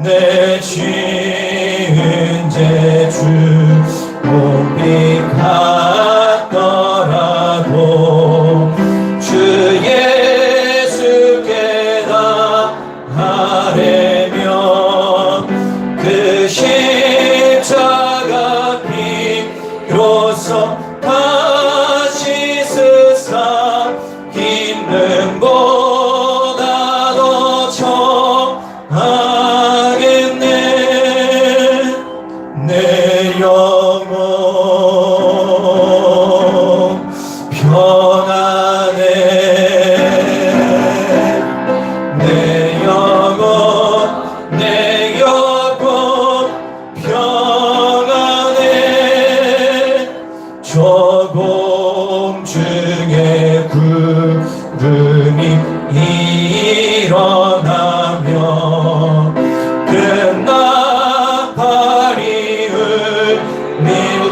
내 지은 죄 주님이 같더라도 주 예수께 다 하려면 그 십자가 피로써 다시 쓰사 있는 보다 더 청하겠네. 내 영혼 평안해. 내 영혼 평안해. 조금 중에 구름이 일어나며 그 나팔이 울리고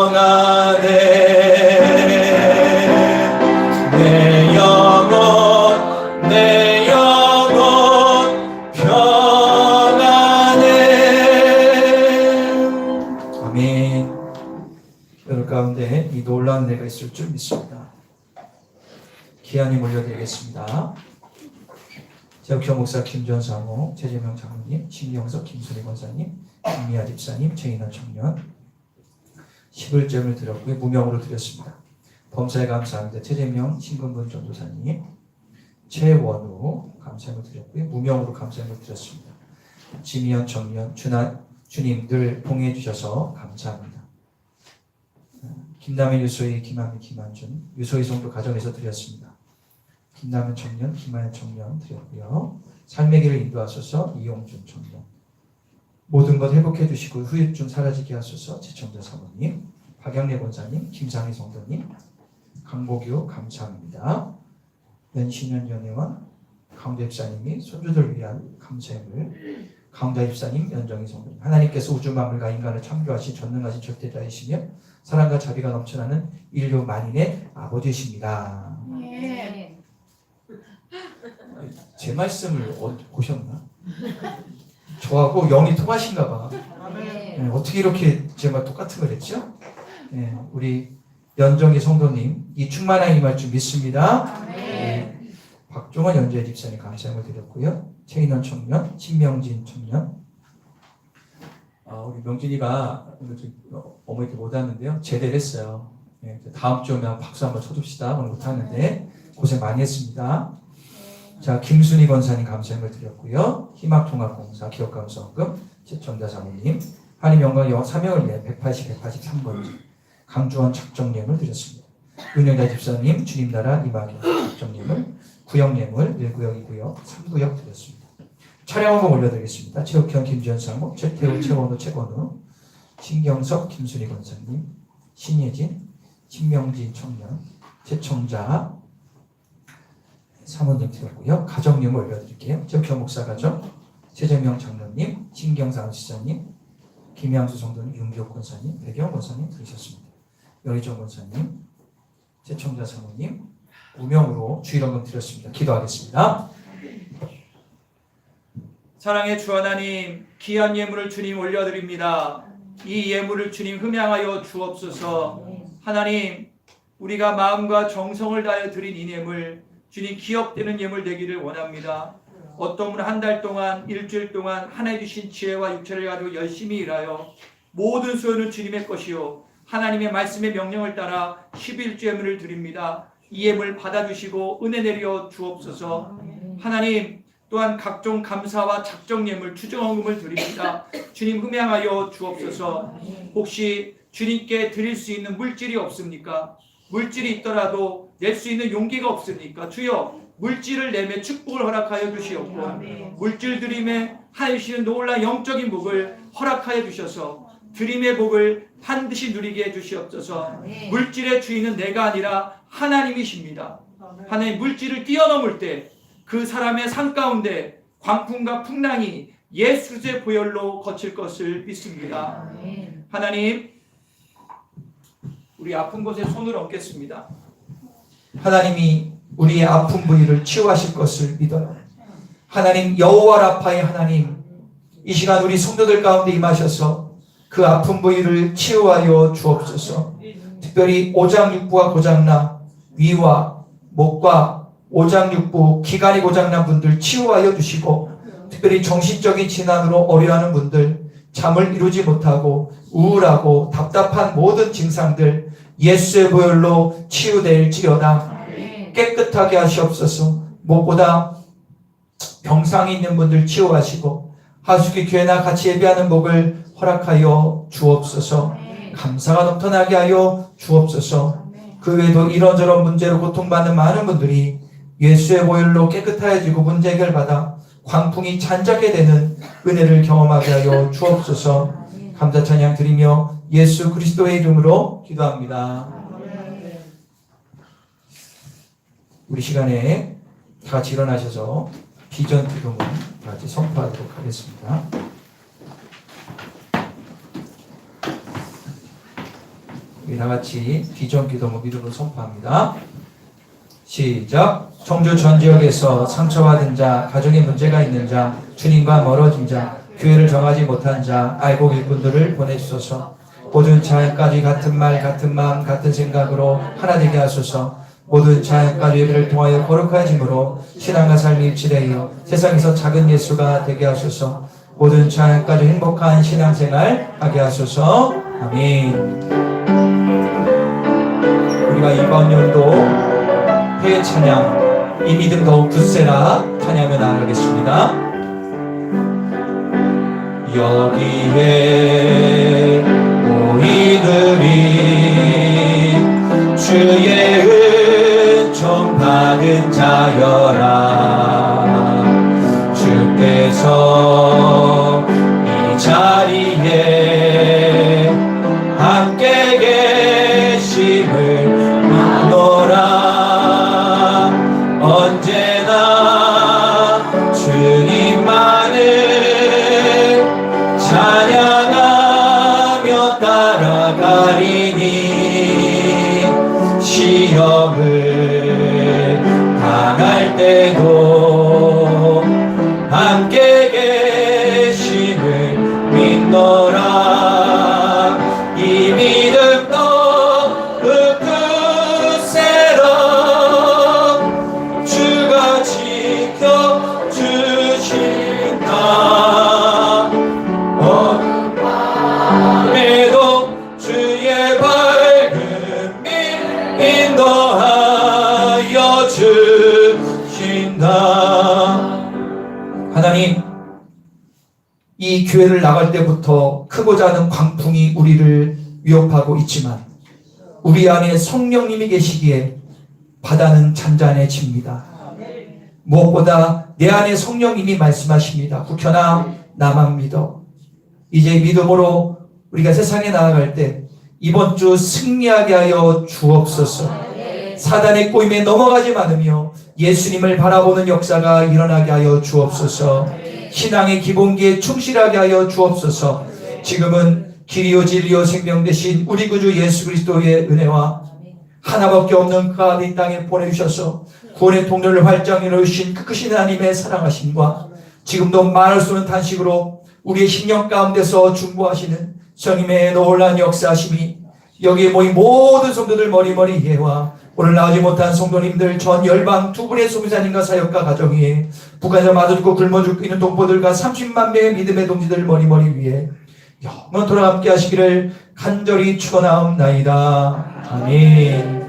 평안해 내 영혼 평안해. 아멘. 여러분 가운데 이 놀라운 은혜가 있을 줄 믿습니다. 기한이 올려드리겠습니다. 제옥현 목사, 김전 사모, 최재명 장로님, 신경석, 김순희 권사님, 김미아 집사님, 최인원 청년 11점을 드렸고요. 무명으로 드렸습니다. 범사에 감사합니다. 최재명, 신근분 전도사님, 최원우 감사함을 드렸고요. 무명으로 감사함을 드렸습니다. 지미연 청년, 주님 늘 봉해 주셔서 감사합니다. 김남일 유소희, 김한미, 김한준, 유소희 성도 가정에서 드렸습니다. 김남은 청년, 김하연 청년 드렸고요. 삶의 길을 인도하소서 이용준 청년. 모든 것 회복해 주시고 후유증 사라지게 하소서 지청자 사모님, 박영래 권사님, 김상희 성도님, 강보규 감사합니다. 연신현 연회원, 강도 집사님이 손주들 위한 감사함을, 강도 집사님, 연정희 성도님. 하나님께서 우주 만물과 인간을 창조하신 전능하신 절대자이시며 사랑과 자비가 넘쳐나는 인류 만인의 아버지이십니다. 제 말씀을 보셨나? 저하고 영이 통하신가 봐. 네, 어떻게 이렇게 제 말 똑같은 걸 했죠? 네, 우리 연정희 성도님 이 충만함이 임할 줄 믿습니다. 네, 박종원 연재 집사님 감사함을 드렸고요. 최인원 청년, 신명진 청년. 우리 명진이가 어머니께 못 왔는데요. 제대를 했어요. 네, 다음 주에 오면 박수 한번 쳐줍시다. 오늘 못 하는데 고생 많이 했습니다. 자, 김순희 권사님 감사함을 드렸고요. 희망통합공사 기업감성금 최청자 사모님, 한림영광 사명을 위해 183번지 강주원 작정예물 드렸습니다. 은혜자 집사님 주님나라 이마경 작정예물 구역예물 1구역 2구역 3구역 드렸습니다. 차량 한번 올려드리겠습니다. 최욱현 김지현 사모, 최태우 최원우 최건우, 신경석 김순희 권사님, 신예진 신명진 청년, 최청자 사모님 드렸고요. 가정님을 올려드릴게요. 최욱현 목사 가정, 최재명 장로님, 신경상 지사님, 김양수 성도님, 윤기옥 권사님, 배경 권사님 들으셨습니다. 여의정 권사님, 최청자 사모님, 무명으로 주일원금 드렸습니다. 기도하겠습니다. 사랑의 주 하나님, 귀한 예물을 주님 올려드립니다. 이 예물을 주님 흠양하여 주옵소서. 하나님, 우리가 마음과 정성을 다하여 드린 이 예물 주님 기억되는 예물 되기를 원합니다. 어떤 분은 한 달 동안, 일주일 동안 하나님 주신 지혜와 육체를 가지고 열심히 일하여 모든 소유는 주님의 것이요 하나님의 말씀의 명령을 따라 11주 예물을 드립니다. 이 예물 받아주시고 은혜 내려 주옵소서. 하나님, 또한 각종 감사와 작정 예물, 추정헌금을 드립니다. 주님 흠양하여 주옵소서. 혹시 주님께 드릴 수 있는 물질이 없습니까? 물질이 있더라도 낼 수 있는 용기가 없습니까? 주여, 물질을 내매 축복을 허락하여 주시옵고 물질 드림에 하시는 놀라운 영적인 복을 허락하여 주셔서 드림의 복을 반드시 누리게 해주시옵소서. 물질의 주인은 내가 아니라 하나님이십니다. 하나님, 물질을 뛰어넘을 때 그 사람의 삶 가운데 광풍과 풍랑이 예수 그리스도의 보혈로 거칠 것을 믿습니다. 하나님, 우리 아픈 곳에 손을 얹겠습니다. 하나님이 우리의 아픈 부위를 치유하실 것을 믿어요. 하나님, 여호와 라파의 하나님, 이 시간 우리 성도들 가운데 임하셔서 그 아픈 부위를 치유하여 주옵소서. 특별히 오장육부가 고장나 위와 목과 오장육부, 기관이 고장난 분들 치유하여 주시고, 특별히 정신적인 질환으로 어려워하는 분들, 잠을 이루지 못하고 우울하고 답답한 모든 증상들 예수의 보혈로 치유될지어다. 깨끗하게 하시옵소서. 무엇보다 병상이 있는 분들 치유하시고 하수기 교회나 같이 예배하는 복을 허락하여 주옵소서. 감사가 넘쳐나게 하여 주옵소서. 그 외에도 이런저런 문제로 고통받는 많은 분들이 예수의 보혈로 깨끗해지고 문제 해결받아 광풍이 잔작게 되는 은혜를 경험하게 하여 주옵소서. 감사 찬양 드리며 예수 그리스도의 이름으로 기도합니다. 우리 시간에 다 같이 일어나셔서 비전 기도문 같이 선포하도록 하겠습니다. 우리 다 같이 기존 기도문 믿음으로 선포합니다. 시작. 청주 전 지역에서 상처받은 자, 가정에 문제가 있는 자, 주님과 멀어진 자, 교회를 정하지 못한 자, 알곡 일꾼들을 보내주소서. 모든 자연까지 같은 말, 같은 마음, 같은 생각으로 하나 되게 하소서. 모든 자연까지 예배를 통하여 거룩하심으로 신앙과 삶이 일치되어 세상에서 작은 예수가 되게 하소서. 모든 자연까지 행복한 신앙생활 하게 하소서. 아멘. 우리가 이번 연도 회의 찬양 이 믿음 더욱 굳세라 찬양하며 나아가겠습니다. 여기에 우리들이 주의 은총 받은 자여라. 주께서 이 자리에 함께 계심을 믿노라. 언제나 주님만을 찬양하며 따라가리니 시험을 당할 때도 함께 계심을 믿노라. 이 믿음도 굳세라. 주가 지켜주신다. 어느 밤에도 주의 밝은 빛 인도하여 주신다. 하나님, 이 교회를 나갈 때부터 크고 작은 광풍이 우리를 위협하고 있지만 우리 안에 성령님이 계시기에 바다는 잔잔해집니다. 무엇보다 내 안에 성령님이 말씀하십니다. 국현아, 나만 믿어. 이제 믿음으로 우리가 세상에 나아갈 때 이번 주 승리하게 하여 주옵소서. 사단의 꼬임에 넘어가지 않으며 예수님을 바라보는 역사가 일어나게 하여 주옵소서. 신앙의 기본기에 충실하게 하여 주옵소서. 지금은 길이요 진리요 생명 되신 우리 구주 예수 그리스도의 은혜와 하나밖에 없는 그 아들 이 땅에 보내주셔서 구원의 통로를 활짝 열어주신 그 크신 하나님의 사랑하심과 지금도 말할 수 없는 탄식으로 우리의 심령 가운데서 중보하시는 성님의 놀라운 역사하심이 여기에 모인 모든 성도들 머리머리 예와 오늘 나오지 못한 성도님들 전 열방 두 분의 소비사님과 사역과 가정이 북한에서 맞아죽고 굶어 죽고 있는 동포들과 30만 명의 믿음의 동지들 머리머리 위에 영원토록 함께 하시기를 간절히 축원하옵나이다. 아멘.